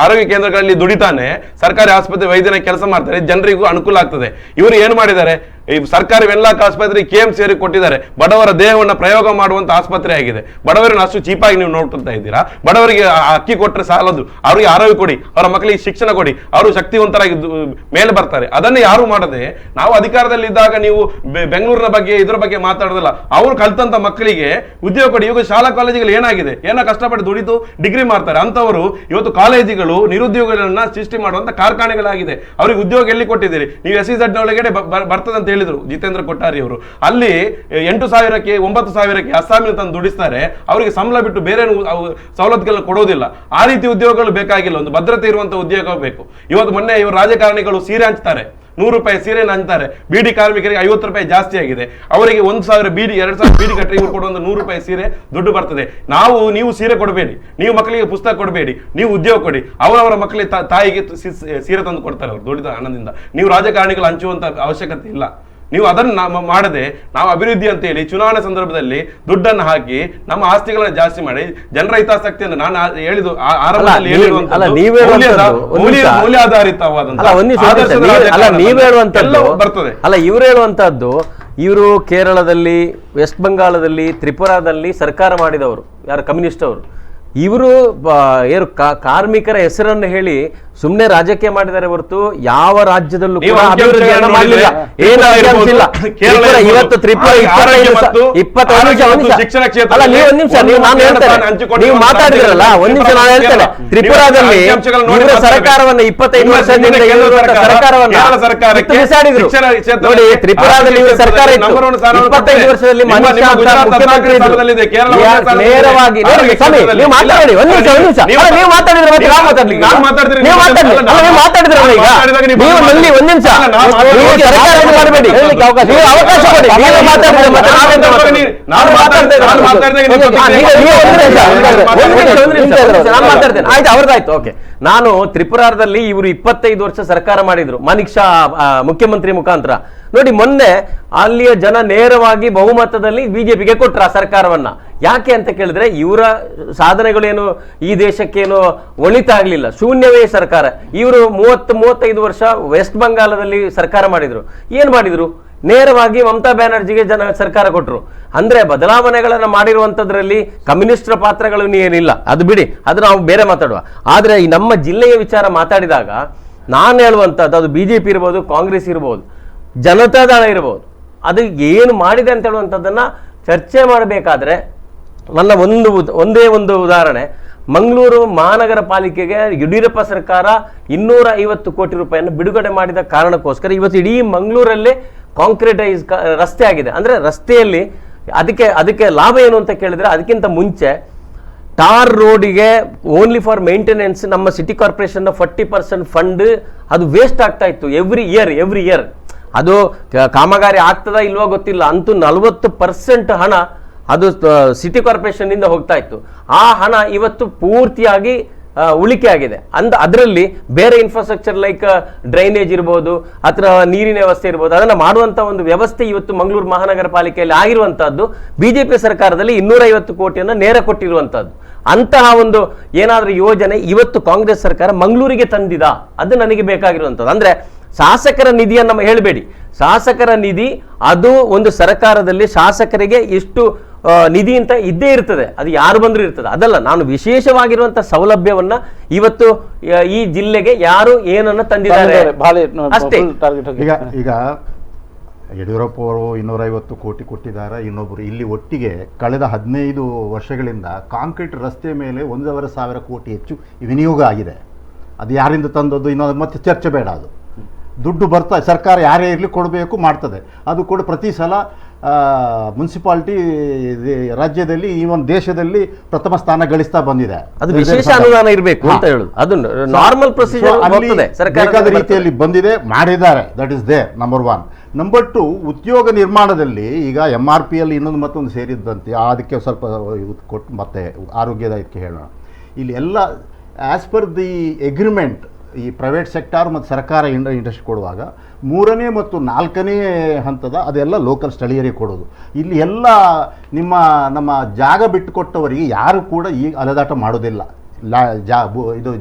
ಆರೋಗ್ಯ ಕೇಂದ್ರಗಳಲ್ಲಿ ದುಡಿತಾನೆ, ಸರ್ಕಾರಿ ಆಸ್ಪತ್ರೆ ವೈದ್ಯನ ಕೆಲಸ ಮಾಡ್ತಾರೆ, ಜನರಿಗೂ ಅನುಕೂಲ ಆಗ್ತದೆ. ಇವರು ಏನು ಮಾಡಿದ್ದಾರೆ, ಈ ಸರ್ಕಾರಿ ವೆನ್ಲಾಕ್ ಆಸ್ಪತ್ರೆ KMC ಕೊಟ್ಟಿದ್ದಾರೆ. ಬಡವರ ದೇಹವನ್ನು ಪ್ರಯೋಗ ಮಾಡುವಂತ ಆಸ್ಪತ್ರೆ ಆಗಿದೆ. ಬಡವರನ್ನು ಅಷ್ಟು ಚೀಪಾಗಿ ನೀವು ನೋಡ್ತಾ ಇದ್ದೀರಾ? ಬಡವರಿಗೆ ಅಕ್ಕಿ ಕೊಟ್ಟರೆ ಸಾಲದು, ಅವರಿಗೆ ಆರೋಗ್ಯ ಕೊಡಿ, ಅವರ ಮಕ್ಕಳಿಗೆ ಶಿಕ್ಷಣ ಕೊಡಿ, ಅವರು ಶಕ್ತಿವಂತರಾಗಿ ಮೇಲೆ ಬರ್ತಾರೆ. ಅದನ್ನೇ ಯಾರು ಮಾಡದೆ ನಾವು ಅಧಿಕಾರದಲ್ಲಿದ್ದಾಗ ನೀವು ಬೆಂಗಳೂರಿನ ಬಗ್ಗೆ ಇದರ ಬಗ್ಗೆ ಮಾತಾಡೋದಿಲ್ಲ. ಅವರು ಕಲ್ತಂತ ಮಕ್ಕಳಿಗೆ ಉದ್ಯೋಗ ಕೊಡಿ. ಇವಾಗ ಶಾಲಾ ಕಾಲೇಜುಗಳು ಏನಾಗಿದೆ, ಏನೋ ಕಷ್ಟಪಟ್ಟು ದುಡಿದು ಡಿಗ್ರಿ ಮಾಡ್ತಾರೆ ಅಂತವರು ಇವತ್ತು ಕಾಲೇಜುಗಳು ನಿರುದ್ಯೋಗಗಳನ್ನ ಸೃಷ್ಟಿ ಮಾಡುವಂತ ಕಾರ್ಖಾನೆಗಳಾಗಿದೆ. ಅವ್ರಿಗೆ ಉದ್ಯೋಗ ಎಲ್ಲಿ ಕೊಟ್ಟಿದ್ದೀರಿ ನೀವು? SEZ ಒಳಗಡೆ ಬರ್ತದೆ ಅಂತ ಹೇಳಿದ್ರು ಜಿತೇಂದ್ರ ಕೊಟ್ಟಾರಿ ಅವರು. ಅಲ್ಲಿ 8,000ಕ್ಕೆ 9,000ಕ್ಕೆ ಅಸ್ಸಾಮಿನ ತಂದು ದುಡಿಸ್ತಾರೆ. ಅವರಿಗೆ ಸಂಬಳ ಬಿಟ್ಟು ಬೇರೆ ಸವಲತ್ತುಗಳನ್ನ ಕೊಡೋದಿಲ್ಲ. ಆ ರೀತಿ ಉದ್ಯೋಗಗಳು ಬೇಕಾಗಿಲ್ಲ. ಒಂದು ಭದ್ರತೆ ಇರುವಂತ ಉದ್ಯೋಗ ಬೇಕು. ಇವತ್ತು ಮೊನ್ನೆ ಇವರು ರಾಜಕಾರಣಿಗಳು ಸೀರೆ ಹಂಚ್ತಾರೆ, 100 ರೂಪಾಯಿ ಸೀರೆನ ಹಂಚ್ತಾರೆ. ಬೀಡಿ ಕಾರ್ಮಿಕರಿಗೆ 50 ರೂಪಾಯಿ ಜಾಸ್ತಿ ಆಗಿದೆ. ಅವರಿಗೆ 1,000 ಬೀಡಿ 2,000 ಬೀಡಿ ಕಟ್ಟರೆ ಇವರು ಕೊಡುವಂತ 100 ರೂಪಾಯಿ ಸೀರೆ ದುಡ್ಡು ಬರ್ತದೆ. ನೀವು ಸೀರೆ ಕೊಡಬೇಡಿ, ನೀವು ಮಕ್ಕಳಿಗೆ ಪುಸ್ತಕ ಕೊಡಬೇಡಿ, ನೀವು ಉದ್ಯೋಗ ಕೊಡಿ. ಅವರವರ ಮಕ್ಕಳಿಗೆ ತಾಯಿಗೆ ಸೀರೆ ತಂದು ಕೊಡ್ತಾರೆ ಅವರು ದುಡಿದ ಹಣದಿಂದ. ನೀವು ರಾಜಕಾರಣಿಗಳು ಹಂಚುವಂತ ಅವಶ್ಯಕತೆ ಇಲ್ಲ. ನೀವು ಅದನ್ನು ಮಾಡದೆ ನಾವು ಅಭಿವೃದ್ಧಿ ಅಂತ ಹೇಳಿ ಚುನಾವಣೆ ಸಂದರ್ಭದಲ್ಲಿ ದುಡ್ಡನ್ನು ಹಾಕಿ ನಮ್ಮ ಆಸ್ತಿಗಳನ್ನ ಜಾಸ್ತಿ ಮಾಡಿ ಜನರ ಹಿತಾಸಕ್ತಿಯನ್ನು ನಾನು ಹೇಳಿದ್ದು ಆರಂಭದಲ್ಲಿ ಬರ್ತದೆ. ಅಲ್ಲ, ಇವ್ರು ಹೇಳುವಂತದ್ದು, ಇವರು ಕೇರಳದಲ್ಲಿ, ವೆಸ್ಟ್ ಬಂಗಾಳದಲ್ಲಿ, ತ್ರಿಪುರಾದಲ್ಲಿ ಸರ್ಕಾರ ಮಾಡಿದವರು ಯಾರು? ಕಮ್ಯುನಿಸ್ಟ್ ಅವರು. ಇವರು ಕಾರ್ಮಿಕರ ಹೆಸರನ್ನು ಹೇಳಿ ಸುಮ್ಮನೆ ರಾಜಕೀಯ ಮಾಡಿದ್ದಾರೆ ಹೊರತು ಯಾವ ರಾಜ್ಯದಲ್ಲೂ ಕೂಡ ಅಭಿವೃದ್ಧಿಯನ್ನು ಮಾಡಲಿಲ್ಲ. ಏನು ಅಂಶ ಇಲ್ಲ. ಇವತ್ತು ತ್ರಿಪುರ 25 ಶಿಕ್ಷಣ ಕ್ಷೇತ್ರ. ಅಲ್ಲ, ನೀವು ಒಂದ್ ನಿಮಿಷ, ನೀವು ಮಾತಾಡಿದ್ರಲ್ಲ, ಒಂದ್ ನಿಮಿಷ ನಾನು ಹೇಳ್ತೇನೆ. ತ್ರಿಪುರಾದಲ್ಲಿ ಇವರ ಸರ್ಕಾರವನ್ನ 25 ವರ್ಷದಿಂದ ಸರ್ಕಾರವನ್ನ ಬಿಸಾಡಿದ್ರು ನೋಡಿ. ತ್ರಿಪುರಾದಲ್ಲಿ ಇವರು ಸರ್ಕಾರ ಇತ್ತು. 25 ವರ್ಷದಲ್ಲಿ ಮನುಷ್ಯ ಮುಖ್ಯಮಂತ್ರಿ ನೇರವಾಗಿ ನೀವು ಮಾತಾಡಿ. ಒಂದ್ ನಿಮಿಷ, ನೀವು ಮಾತಾಡಿದ್ರೆ ಮತ್ತೆ ನಾವು ಮಾತಾಡ್ಲಿಕ್ಕೆ ಅವಕಾಶ ಕೊಡಿ. ಆಯ್ತು, ಅವ್ರದ್ದಾಯ್ತು, ಓಕೆ. ನಾನು ತ್ರಿಪುರಾದಲ್ಲಿ ಇವರು 25 ವರ್ಷ ಸರ್ಕಾರ ಮಾಡಿದ್ರು, ಮಾನಿಕ್ ಶಾ ಮುಖ್ಯಮಂತ್ರಿ ಮುಖಾಂತರ. ನೋಡಿ, ಮೊನ್ನೆ ಅಲ್ಲಿಯ ಜನ ನೇರವಾಗಿ ಬಹುಮತದಲ್ಲಿ ಬಿಜೆಪಿಗೆ ಕೊಟ್ರ ಆ ಸರ್ಕಾರವನ್ನ. ಯಾಕೆ ಅಂತ ಕೇಳಿದ್ರೆ ಇವರ ಸಾಧನೆಗಳೇನು ಈ ದೇಶಕ್ಕೇನು ಒಳಿತಾಗ್ಲಿಲ್ಲ, ಶೂನ್ಯವೇ ಸರ್ಕಾರ. ಇವರು 30-35 ವರ್ಷ ವೆಸ್ಟ್ ಬಂಗಾಳದಲ್ಲಿ ಸರ್ಕಾರ ಮಾಡಿದ್ರು. ಏನ್ ಮಾಡಿದ್ರು? ನೇರವಾಗಿ ಮಮತಾ ಬ್ಯಾನರ್ಜಿಗೆ ಜನ ಸರ್ಕಾರ ಕೊಟ್ಟರು. ಅಂದ್ರೆ ಬದಲಾವಣೆಗಳನ್ನ ಮಾಡಿರುವಂತದ್ರಲ್ಲಿ ಕಮ್ಯುನಿಸ್ಟರ ಪಾತ್ರಗಳು ಏನಿಲ್ಲ, ಅದು ಬಿಡಿ, ಅದು ನಾವು ಬೇರೆ ಮಾತಾಡುವ. ಆದ್ರೆ ಈ ನಮ್ಮ ಜಿಲ್ಲೆಯ ವಿಚಾರ ಮಾತಾಡಿದಾಗ ನಾನು ಹೇಳುವಂಥದ್ದು, ಅದು ಬಿಜೆಪಿ ಇರ್ಬೋದು, ಕಾಂಗ್ರೆಸ್ ಇರ್ಬೋದು, ಜನತಾದಳ ಇರ್ಬೋದು, ಅದು ಏನು ಮಾಡಿದೆ ಅಂತ ಹೇಳುವಂಥದ್ದನ್ನ ಚರ್ಚೆ ಮಾಡಬೇಕಾದ್ರೆ ನನ್ನ ಒಂದೇ ಒಂದು ಉದಾಹರಣೆ. ಮಂಗಳೂರು ಮಹಾನಗರ ಪಾಲಿಕೆಗೆ ಯಡಿಯೂರಪ್ಪ ಸರ್ಕಾರ 250 ಕೋಟಿ ರೂಪಾಯಿಯನ್ನು ಬಿಡುಗಡೆ ಮಾಡಿದ ಕಾರಣಕ್ಕೋಸ್ಕರ ಇವತ್ತು ಇಡೀ ಮಂಗಳೂರಲ್ಲೇ ಕಾಂಕ್ರೀಟೈಸ್ ರಸ್ತೆ ಆಗಿದೆ. ಅಂದ್ರೆ ರಸ್ತೆಯಲ್ಲಿ ಅದಕ್ಕೆ ಲಾಭ ಏನು ಅಂತ ಕೇಳಿದ್ರೆ, ಅದಕ್ಕಿಂತ ಮುಂಚೆ ಟಾರ್ ರೋಡಿಗೆ ಓನ್ಲಿ ಫಾರ್ ಮೇಂಟೆನೆನ್ಸ್ ನಮ್ಮ ಸಿಟಿ ಕಾರ್ಪೊರೇಷನ್ 40% ಫಂಡ್ ಅದು ವೇಸ್ಟ್ ಆಗ್ತಾ ಇತ್ತು ಎವ್ರಿ ಇಯರ್. ಅದು ಕಾಮಗಾರಿ ಆಗ್ತದಾ ಇಲ್ವಾ ಗೊತ್ತಿಲ್ಲ, ಅಂತೂ 40% ಹಣ ಅದು ಸಿಟಿ ಕಾರ್ಪೊರೇಷನ್ ಇಂದ ಹೋಗ್ತಾ ಇತ್ತು. ಆ ಹಣ ಇವತ್ತು ಪೂರ್ತಿಯಾಗಿ ಉಳಿಕೆ ಆಗಿದೆ. ಅದರಲ್ಲಿ ಬೇರೆ ಇನ್ಫ್ರಾಸ್ಟ್ರಕ್ಚರ್ ಲೈಕ್ ಡ್ರೈನೇಜ್ ಇರ್ಬೋದು ಅಥವಾ ನೀರಿನ ವ್ಯವಸ್ಥೆ ಇರ್ಬೋದು, ಅದನ್ನ ಮಾಡುವಂತ ಒಂದು ವ್ಯವಸ್ಥೆ ಇವತ್ತು ಮಂಗಳೂರು ಮಹಾನಗರ ಪಾಲಿಕೆಯಲ್ಲಿ ಆಗಿರುವಂತಹದ್ದು ಬಿಜೆಪಿ ಸರ್ಕಾರದಲ್ಲಿ 250 ಕೋಟಿಯನ್ನು ನೇರ ಕೊಟ್ಟಿರುವಂತಹದ್ದು. ಅಂತಹ ಒಂದು ಏನಾದ್ರೂ ಯೋಜನೆ ಇವತ್ತು ಕಾಂಗ್ರೆಸ್ ಸರ್ಕಾರ ಮಂಗಳೂರಿಗೆ ತಂದಿದ, ಅದು ನನಗೆ ಬೇಕಾಗಿರುವಂಥದ್ದು. ಅಂದ್ರೆ ಶಾಸಕರ ನಿಧಿಯನ್ನು ಹೇಳಬೇಡಿ, ಶಾಸಕರ ನಿಧಿ ಅದು ಒಂದು ಸರ್ಕಾರದಲ್ಲಿ ಶಾಸಕರಿಗೆ ಎಷ್ಟು ನಿಧಿ ಅಂತ ಇದ್ದೇ ಇರ್ತದೆ, ಅದು ಯಾರು ಬಂದರೂ ಇರ್ತದೆ. ಅದಲ್ಲ, ನಾನು ವಿಶೇಷವಾಗಿರುವಂತಹ ಸೌಲಭ್ಯವನ್ನ ಇವತ್ತು ಈ ಜಿಲ್ಲೆಗೆ ಯಾರು ಏನನ್ನ ತಂದಿದ್ದಾರೆ ಅಷ್ಟೇ. ಈಗ ಯಡಿಯೂರಪ್ಪ ಅವರು 250 ಕೋಟಿ ಕೊಟ್ಟಿದ್ದಾರೆ, ಇನ್ನೊಬ್ಬರು ಇಲ್ಲಿ ಒಟ್ಟಿಗೆ ಕಳೆದ 15 ವರ್ಷಗಳಿಂದ ಕಾಂಕ್ರೀಟ್ ರಸ್ತೆ ಮೇಲೆ 1,500 ಕೋಟಿ ಹೆಚ್ಚು ವಿನಿಯೋಗ ಆಗಿದೆ. ಅದು ಯಾರಿಂದ ತಂದದ್ದು ಇನ್ನೊಂದು ಮತ್ತೆ ಚರ್ಚೆ ಬೇಡ. ಅದು ದುಡ್ಡು ಬರ್ತಾ ಸರ್ಕಾರ ಯಾರೇ ಇರಲಿ ಕೊಡಬೇಕು, ಮಾಡ್ತದೆ. ಅದು ಕೂಡ ಪ್ರತಿ ಸಲ ಮುನ್ಸಿಪಾಲಿಟಿ ರಾಜ್ಯದಲ್ಲಿ ಈವನ್ ದೇಶದಲ್ಲಿ ಪ್ರಥಮ ಸ್ಥಾನ ಗಳಿಸ್ತಾ ಬಂದಿದೆ. ಅದು ವಿಶೇಷ ಅನುದಾನ ಇರಬೇಕು ಅಂತ ಹೇಳುದು, ಅದು ನಾರ್ಮಲ್ ಪ್ರೊಸೀಜರ್ ಬೇಕಾದ ರೀತಿಯಲ್ಲಿ ಬಂದಿದೆ, ಮಾಡಿದ್ದಾರೆ. That is there number 1. Number 2, ಉದ್ಯೋಗ ನಿರ್ಮಾಣದಲ್ಲಿ ಈಗ MRPL ಇನ್ನೊಂದು ಮತ್ತೊಂದು ಸೇರಿದ್ದಂತೆ, ಅದಕ್ಕೆ ಸ್ವಲ್ಪ ಕೊಟ್ಟು ಮತ್ತೆ ಆರೋಗ್ಯದ ಇದಕ್ಕೆ ಹೇಳೋಣ. ಇಲ್ಲಿ ಎಲ್ಲ ಆಸ್ ಪರ್ ದಿ ಎಗ್ರಿಮೆಂಟ್ ಈ ಪ್ರೈವೇಟ್ ಸೆಕ್ಟಾರ್ ಮತ್ತು ಸರ್ಕಾರ ಇಂಡಸ್ಟ್ರಿ ಕೊಡುವಾಗ 3ನೇ ಮತ್ತು 4ನೇ ಹಂತದ ಅದೆಲ್ಲ ಲೋಕಲ್ ಸ್ಥಳೀಯರಿಗೆ ಕೊಡೋದು. ಇಲ್ಲಿ ಎಲ್ಲ ನಮ್ಮ ಜಾಗ ಬಿಟ್ಟುಕೊಟ್ಟವರಿಗೆ ಯಾರು ಕೂಡ ಈಗ ಅಲೆದಾಟ ಮಾಡೋದಿಲ್ಲ. ಇದು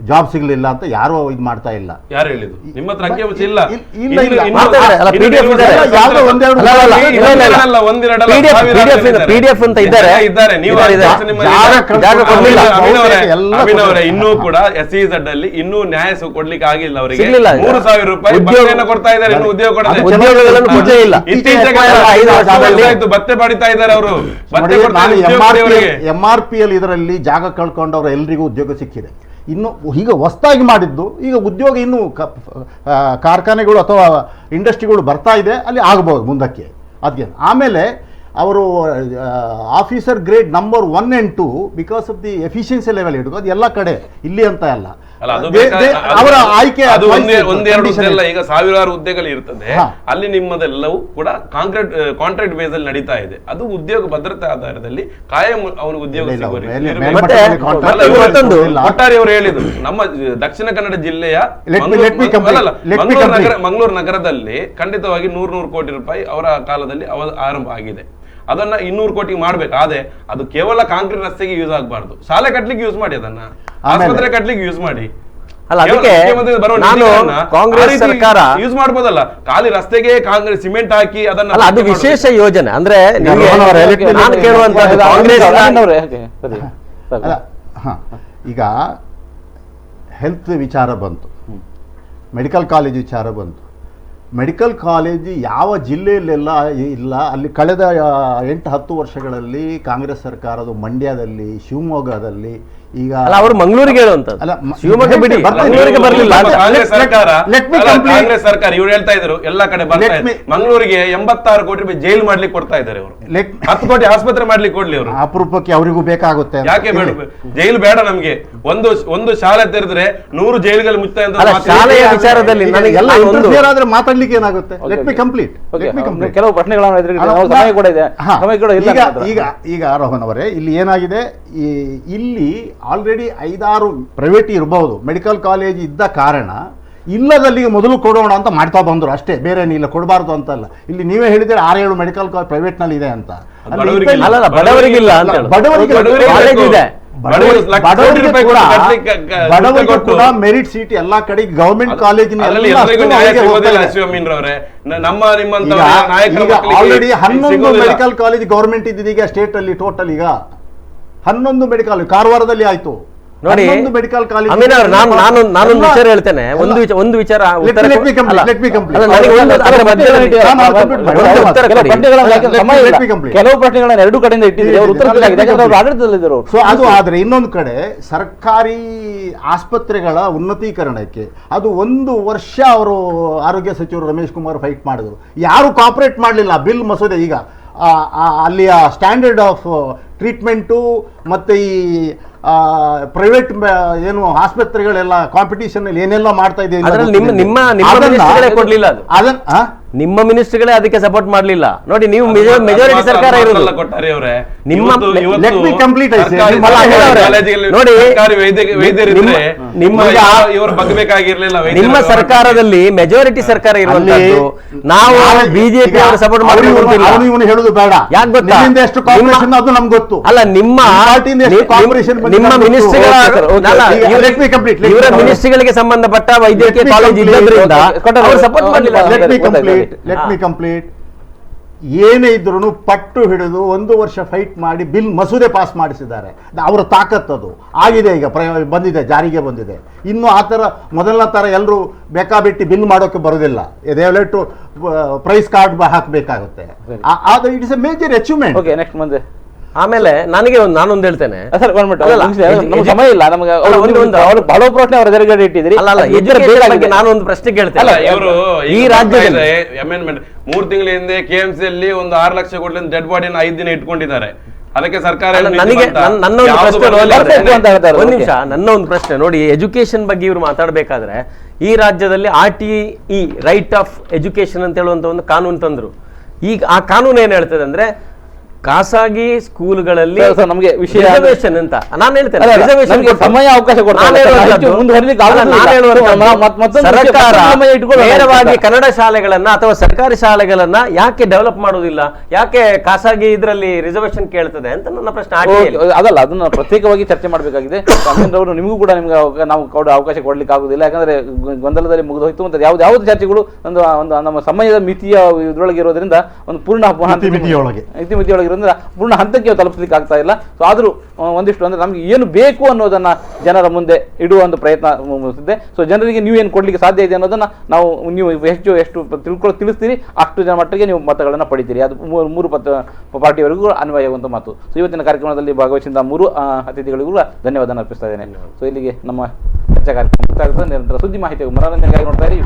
ಜಾಬ್ ಸಿಗಲಿಲ್ಲ ಅಂತ ಯಾರು ಇದು ಮಾಡ್ತಾ ಇಲ್ಲ. ಯಾರು ಹೇಳಿದ್ರು? ನಿಮ್ಮ ಹತ್ರ ಅಂಕಿಅಂಶ ಇಲ್ಲ? ಇನ್ನೂ ಕೂಡ SEZ ಅಲ್ಲಿ ಇನ್ನೂ ನ್ಯಾಯ ಕೊಡ್ಲಿಕ್ಕೆ ಆಗಿಲ್ಲ ಅವರಿಗೆ. 3,000 ರೂಪಾಯಿ ಭತ್ಯೆಯನ್ನು ಕೊಡ್ತಾ ಇದ್ದಾರೆ, ಇನ್ನು ಉದ್ಯೋಗ ಕೊಡದೆ. ಇತ್ತೀಚೆಗೆ ಭತ್ತೆ ಪಡಿತಾ ಇದ್ದಾರೆ ಅವರು. MRPL ಇದರಲ್ಲಿ ಜಾಗ ಕಳ್ಕೊಂಡವ್ರ ಎಲ್ರಿಗೂ ಉದ್ಯೋಗ ಸಿಕ್ಕಿದೆ. ಇನ್ನು ಈಗ ಹೊಸದಾಗಿ ಮಾಡಿದ್ದು, ಈಗ ಉದ್ಯೋಗ ಇನ್ನೂ ಕಾರ್ಖಾನೆಗಳು ಅಥವಾ ಇಂಡಸ್ಟ್ರಿಗಳು ಬರ್ತಾ ಇದೆ, ಅಲ್ಲಿ ಆಗಬಹುದು ಮುಂದಕ್ಕೆ. ಅದೇ ಆಮೇಲೆ ಅವರು officer grade number 1 and 2 because of the efficiency level ಇಡೋದು, ಅದು ಎಲ್ಲ ಕಡೆ ಇಲ್ಲಿ ಅಂತ ಅಲ್ಲ. ಅವರ ಆಯ್ಕೆ ಅದು ಒಂದೆರಡು ಹುದ್ದೆ ಅಲ್ಲ, ಈಗ ಸಾವಿರಾರು ಹುದ್ದೆಗಳು ಇರ್ತದೆ. ಅಲ್ಲಿ ನಿಮ್ಮದೆಲ್ಲವೂ ಕೂಡ ಕಾಂಟ್ರಾಕ್ಟ್ ಬೇಸ್ ಅಲ್ಲಿ ನಡೀತಾ ಇದೆ. ಅದು ಉದ್ಯೋಗ ಭದ್ರತೆ ಆಧಾರದಲ್ಲಿ ಕಾಯಂ ಅವನಿಗೆ ಉದ್ಯೋಗ ಒಟ್ಟಾರೆ ಅವರು ಹೇಳಿದ್ರು. ನಮ್ಮ ದಕ್ಷಿಣ ಕನ್ನಡ ಜಿಲ್ಲೆಯ ಮಂಗಳೂರು ನಗರದಲ್ಲಿ ಖಂಡಿತವಾಗಿ 100 ಕೋಟಿ ರೂಪಾಯಿ ಅವರ ಕಾಲದಲ್ಲಿ ಆರಂಭ ಆಗಿದೆ. ಅದನ್ನ 200 ಕೋಟಿ ಮಾಡ್ಬೇಕು. ಆದ್ರೆ ಅದು ಕೇವಲ ಕಾಂಕ್ರೀಟ್ ರಸ್ತೆಗೆ ಯೂಸ್ ಆಗಬಾರ್ದು, ಶಾಲೆ ಕಟ್ಲಿಕ್ಕೆ ಯೂಸ್ ಮಾಡಿ, ಅದನ್ನ ಆಸ್ಪತ್ರೆ ಕಟ್ಲಿಕ್ಕೆ ಯೂಸ್ ಮಾಡಿ. ಅಲ್ಲ, ಅದಕ್ಕೆ ನಾನು ಕಾಂಗ್ರೆಸ್ ಸರ್ಕಾರ ಯೂಸ್ ಮಾಡ್ಬೋದಲ್ಲ, ಖಾಲಿ ರಸ್ತೆಗೆ ಕಾಂಗ್ರೆಸ್ ಸಿಮೆಂಟ್ ಹಾಕಿ ಅದನ್ನ. ಅದು ವಿಶೇಷ ಯೋಜನೆ. ಅಂದ್ರೆ ನಾನು ಕೇಳುವಂತ ಕಾಂಗ್ರೆಸ್ ಈಗ ಹೆಲ್ತ್ ವಿಚಾರ ಬಂತು, ಮೆಡಿಕಲ್ ಕಾಲೇಜ್ ವಿಚಾರ ಬಂತು. ಮೆಡಿಕಲ್ ಕಾಲೇಜ್ ಯಾವ ಜಿಲ್ಲೆಯಲ್ಲೆಲ್ಲ ಇಲ್ಲ, ಅಲ್ಲಿ ಕಳೆದ 8-10 ವರ್ಷಗಳಲ್ಲಿ ಕಾಂಗ್ರೆಸ್ ಸರ್ಕಾರದ ಮಂಡ್ಯದಲ್ಲಿ, ಶಿವಮೊಗ್ಗದಲ್ಲಿ, ಈಗ ಅವರು ಮಂಗಳೂರಿಗೆ ಹೇಳುವಂತದ್ದು, ಶಿವಮೊಗ್ಗ ಬಿಡಿ, ಮಂಗಳೂರಿಗೆ ಬರಲಿಲ್ಲ. ಕಾಂಗ್ರೆಸ್ ಸರ್ಕಾರ ಇವ್ರು ಹೇಳ್ತಾ ಇದ್ರು ಎಲ್ಲ ಕಡೆ ಬರ್ತಾ ಇದೆ. ಮಂಗಳೂರಿಗೆ 86 ಕೋಟಿ ರೂಪಾಯಿ ಜೈಲು ಮಾಡ್ಲಿಕ್ಕೆ ಕೊಡ್ತಾ ಇದ್ದಾರೆ ಅವರು. 10 ಕೋಟಿ ಆಸ್ಪತ್ರೆ ಮಾಡ್ಲಿಕ್ಕೆ ಕೊಡ್ಲಿ ಅವರು. ಅಪರೂಪಕ್ಕೆ ಅವರಿಗೂ ಬೇಕಾಗುತ್ತೆ. ಯಾಕೆ ಬೇಡ? ಜೈಲು ಬೇಡ ನಮ್ಗೆ. ಒಂದು ಶಾಲೆ ತೆರೆದ್ರೆ 100 ಜೈಲುಗಳು ಮುಚ್ತಾ ಅಂತ ಶಾಲೆಯ ವಿಚಾರದಲ್ಲಿ ಮಾತಾಡ್ಲಿಕ್ಕೆ ಏನಾಗುತ್ತೆ? Let me complete. ಕೆಲವು ಪ್ರಶ್ನೆಗಳನ್ನು ಈಗ ರೋಹನ್ ಅವರೇ, ಇಲ್ಲಿ ಏನಾಗಿದೆ, ಇಲ್ಲಿ ಆಲ್ರೆಡಿ 5-6 ಪ್ರೈವೇಟ್ ಇರಬಹುದು, ಮೆಡಿಕಲ್ ಕಾಲೇಜ್ ಇದ್ದ ಕಾರಣ ಇಲ್ಲದಲ್ಲಿ ಮೊದಲು ಕೊಡೋಣ ಅಂತ ಮಾಡ್ತಾ ಬಂದ್ರು ಅಷ್ಟೇ, ಬೇರೆ ಇಲ್ಲ, ಕೊಡಬಾರ್ದು ಅಂತಲ್ಲ. ಇಲ್ಲಿ ನೀವೇ ಹೇಳಿದ್ರೆ 6-7 ಮೆಡಿಕಲ್ ಕಾಲೇಜ್ ಪ್ರೈವೇಟ್ ನಲ್ಲಿ ಇದೆ ಅಂತ. ಬಡವರಿಗಿಲ್ಲ, ಬಡವರಿಗೆ ಕೂಡ ಮೆರಿಟ್ ಸೀಟ್ ಎಲ್ಲಾ ಕಡೆ ಗವರ್ಮೆಂಟ್ ಕಾಲೇಜಿನ ಆಲ್ರೆಡಿ 11 ಮೆಡಿಕಲ್ ಕಾಲೇಜ್ ಗವರ್ಮೆಂಟ್ ಇದ್ದಿದ್ದೀಗ ಸ್ಟೇಟ್ ಅಲ್ಲಿ. ಟೋಟಲ್ ಈಗ 11 ಮೆಡಿಕಲ್ ಕಾರವಾರದಲ್ಲಿ ಆಯ್ತು. ನೋಡಿ ಮೆಡಿಕಲ್ ಕಾಲೇಜ್, ನಾನೊಂದು ವಿಚಾರ ಹೇಳ್ತೇನೆ. ಒಂದು ವಿಚಾರ ಕೆಲವು ಪ್ರಶ್ನೆಗಳನ್ನ ಎರಡು ಕಡೆಯಿಂದ ಇಟ್ಟಿದ್ದಾರೆ. ಸೊ ಅದು ಆದ್ರೆ ಇನ್ನೊಂದು ಕಡೆ ಸರ್ಕಾರಿ ಆಸ್ಪತ್ರೆಗಳ ಉನ್ನತೀಕರಣಕ್ಕೆ ಅದು 1 ವರ್ಷ ಅವರು ಆರೋಗ್ಯ ಸಚಿವರು ರಮೇಶ್ ಕುಮಾರ್ ಫೈಟ್ ಮಾಡಿದ್ರು, ಯಾರು ಕಾಪರೇಟ್ ಮಾಡಲಿಲ್ಲ. ಬಿಲ್ ಮಸೂದೆ ಈಗ ಅಲ್ಲಿಯ ಸ್ಟ್ಯಾಂಡರ್ಡ್ ಆಫ್ ಟ್ರೀಟ್ಮೆಂಟು ಮತ್ತು ಈ ಪ್ರೈವೇಟ್ ಏನು ಆಸ್ಪತ್ರೆಗಳೆಲ್ಲ ಕಾಂಪಿಟೇಷನ್ ಅಲ್ಲಿ ಏನೆಲ್ಲ ಮಾಡ್ತಾ ಇದೆ ಅದ್ರಲ್ಲಿ ನಿಮ್ಮ ಮಿನಿಸ್ಟ್ರಿಗಳೇ ಕೊಡ್ಲಿಲ್ಲ ಅದು. ನಿಮ್ಮ ಮಿನಿಸ್ಟ್ರಿಗಳೇ ಅದಕ್ಕೆ ಸಪೋರ್ಟ್ ಮಾಡ್ಲಿಲ್ಲ ನೋಡಿ. ನೀವು ಮೆಜಾರಿಟಿ ಸರ್ಕಾರ ಇರೋದು ನಿಮ್ಮ Let me complete, I say. ನೋಡಿ ನಿಮ್ಮ ಸರ್ಕಾರದಲ್ಲಿ ಮೆಜಾರಿಟಿ ಸರ್ಕಾರ ಇರುವಂತದ್ದು. ನಾವು ಬಿಜೆಪಿ ಅವರು ಸಪೋರ್ಟ್ ಮಾಡಿ ಇವನು ಹೇಳುದು ಬೇಡ. ಯಾಕೆ ಗೊತ್ತಾ? ಎಷ್ಟು ಕಾಂಪಿಟೇಷನ್ ಅದು ನಮ್ಗೆ ಗೊತ್ತು. ಅಲ್ಲ ನಿಮ್ಮ ಮಿನಿಸ್ಟ್ರಿಗಳ ಇವರ ಮಿನಿಸ್ಟ್ರಿಗಳಿಗೆ ಸಂಬಂಧಪಟ್ಟ ವೈದ್ಯಕೀಯ ಕಾಲೇಜ್ ಇದ್ದದ್ರಿಂದ ಅವರು ಸಪೋರ್ಟ್ ಮಾಡಲಿಲ್ಲ. Let me complete. ಏನೇ ಇದ್ರೂ ಪಟ್ಟು ಹಿಡಿದು 1 ವರ್ಷ ಫೈಟ್ ಮಾಡಿ ಬಿಲ್ ಮಸೂದೆ ಪಾಸ್ ಮಾಡಿಸಿದ್ದಾರೆ. ಅವರ ತಾಕತ್ತದು ಆಗಿದೆ, ಈಗ ಬಂದಿದೆ, ಜಾರಿಗೆ ಬಂದಿದೆ. ಇನ್ನು ಆ ಥರ ಮೊದಲನೇ ಥರ ಎಲ್ಲರೂ ಬೇಕಾಬಿಟ್ಟು ಬಿಲ್ ಮಾಡೋಕ್ಕೆ ಬರೋದಿಲ್ಲ. ದಯವಿಟ್ಟು ಪ್ರೈಸ್ ಕಾರ್ಡ್ ಹಾಕಬೇಕಾಗುತ್ತೆ. It is A major achievement. Okay, next ಮುಂದೆ. ಆಮೇಲೆ ನಾನೊಂದು ಹೇಳ್ತೇನೆ, ಸಮಯ ಇಲ್ಲ ನಮಗೆ. ಅವರು ಬಹಳ ಪ್ರಶ್ನೆ ಅವರ ಎದುರುಗಡೆ ಇಟ್ಟಿದ್ರಿ. ಎಜುಕೇಶನ್ ಬಗ್ಗೆ ನಾನು ಒಂದು ಪ್ರಶ್ನೆ ಕೇಳ್ತೇನೆ. ಈ ರಾಜ್ಯದಲ್ಲಿ ಅಮೆಂಡ್ಮೆಂಟ್ 3 ತಿಂಗಳ ಹಿಂದೆ KMCಯಲ್ಲಿ ಒಂದು 6 ಲಕ್ಷ ಕೊಡ್ಲಿ ಡೆಡ್ ಬಾಡಿಯನ್ನು 5 ದಿನ ಇಟ್ಕೊಂಡಿದ್ದಾರೆ. ಅದಕ್ಕೆ ಸರ್ಕಾರ ನನಗೆ ನನ್ನ ಒಂದು ಪ್ರಶ್ನೆ, ಒಂದು ನಿಮಿಷ, ನನ್ನ ಒಂದು ಪ್ರಶ್ನೆ ನೋಡಿ. ಎಜುಕೇಶನ್ ಬಗ್ಗೆ ಇವರು ಮಾತಾಡ್ಬೇಕಾದ್ರೆ ಈ ರಾಜ್ಯದಲ್ಲಿ RTE ರೈಟ್ ಆಫ್ ಎಜುಕೇಶನ್ ಅಂತ ಹೇಳುವಂತ ಒಂದು ಕಾನೂನು ತಂದ್ರು. ಈಗ ಆ ಕಾನೂನು ಏನ್ ಹೇಳ್ತದೆ ಅಂದ್ರೆ ಖಾಸಗಿ ಸ್ಕೂಲ್ಗಳಲ್ಲಿ ನಮಗೆ ರಿಸರ್ವೇಶನ್ ಅಂತ ನಾನು ಹೇಳ್ತೇನೆ. ಸಮಯ ಅವಕಾಶ ಸರ್ಕಾರ ನೇರವಾಗಿ ಕನ್ನಡ ಶಾಲೆಗಳನ್ನ ಅಥವಾ ಸರ್ಕಾರಿ ಶಾಲೆಗಳನ್ನ ಯಾಕೆ ಡೆವಲಪ್ ಮಾಡೋದಿಲ್ಲ, ಯಾಕೆ ಖಾಸಗಿ ಇದರಲ್ಲಿ ರಿಸರ್ವೇಶನ್ ಕೇಳ್ತದೆ ಅಂತ ನನ್ನ ಪ್ರಶ್ನೆ. ಅದಲ್ಲ, ಅದನ್ನ ಪ್ರತ್ಯೇಕವಾಗಿ ಚರ್ಚೆ ಮಾಡಬೇಕಾಗಿದೆ. ಅವರು ನಿಮಗೂ ಕೂಡ ನಿಮ್ಗೆ ನಾವು ಅವಕಾಶ ಕೊಡ್ಲಿಕ್ಕೆ ಆಗುದಿಲ್ಲ, ಯಾಕಂದ್ರೆ ಗೊಂದಲದಲ್ಲಿ ಮುಗಿದು ಹೋಯ್ತು. ಮತ್ತೆ ಯಾವ್ದು ಚರ್ಚೆಗಳು ಒಂದು ನಮ್ಮ ಸಮಯದ ಮಿತಿಯ ಇದರೊಳಗೆ ಇರೋದ್ರಿಂದ ಒಂದು ಪೂರ್ಣ ಇತಿಮಿತಿಯೊಳಗೆ ಪೂರ್ಣ ಹಂತಕ್ಕೆ ತಲುಪಿಸಲಿಕ್ಕೆ ಆಗ್ತಾ ಇಲ್ಲ. ಸೊ ಆದರೂ ಒಂದಿಷ್ಟು ಅಂದ್ರೆ ನಮ್ಗೆ ಏನು ಬೇಕು ಅನ್ನೋದನ್ನ ಜನರ ಮುಂದೆ ಇಡುವ ಒಂದು ಪ್ರಯತ್ನ ಇದೆ. ಸೊ ಜನರಿಗೆ ನೀವು ಏನು ಕೊಡ್ಲಿಕ್ಕೆ ಸಾಧ್ಯ ಇದೆ ಅನ್ನೋದನ್ನ ನಾವು ನೀವು ಎಷ್ಟು ತಿಳಿಸ್ತೀರಿ ಅಷ್ಟು ಜನ ಮಟ್ಟಿಗೆ ನೀವು ಮತಗಳನ್ನು ಪಡಿತೀರಿ. ಅದು 3 ಪಾರ್ಟಿಯವರೆಗೂ ಅನ್ವಯವಾಗುವಂಥ ಮಾತು. ಸೊ ಇವತ್ತಿನ ಕಾರ್ಯಕ್ರಮದಲ್ಲಿ ಭಾಗವಹಿಸಿದ 3 ಅತಿಥಿಗಳಿಗೂ ಧನ್ಯವಾದ ಅರ್ಪಿಸ್ತಾ ಇದ್ದೇನೆ. ಸೊ ಇಲ್ಲಿಗೆ ನಮ್ಮ ಚರ್ಚಾ ಕಾರ್ಯಕ್ರಮ ಮುಕ್ತಾಯ ಆಗುತ್ತದೆ. ನಿರಂತರ ಸುದ್ದಿ ಮಾಹಿತಿ ಮನೋರಂಜನೆಗಾಗಿ ನೋಡ್ತಾ ಇರಿ.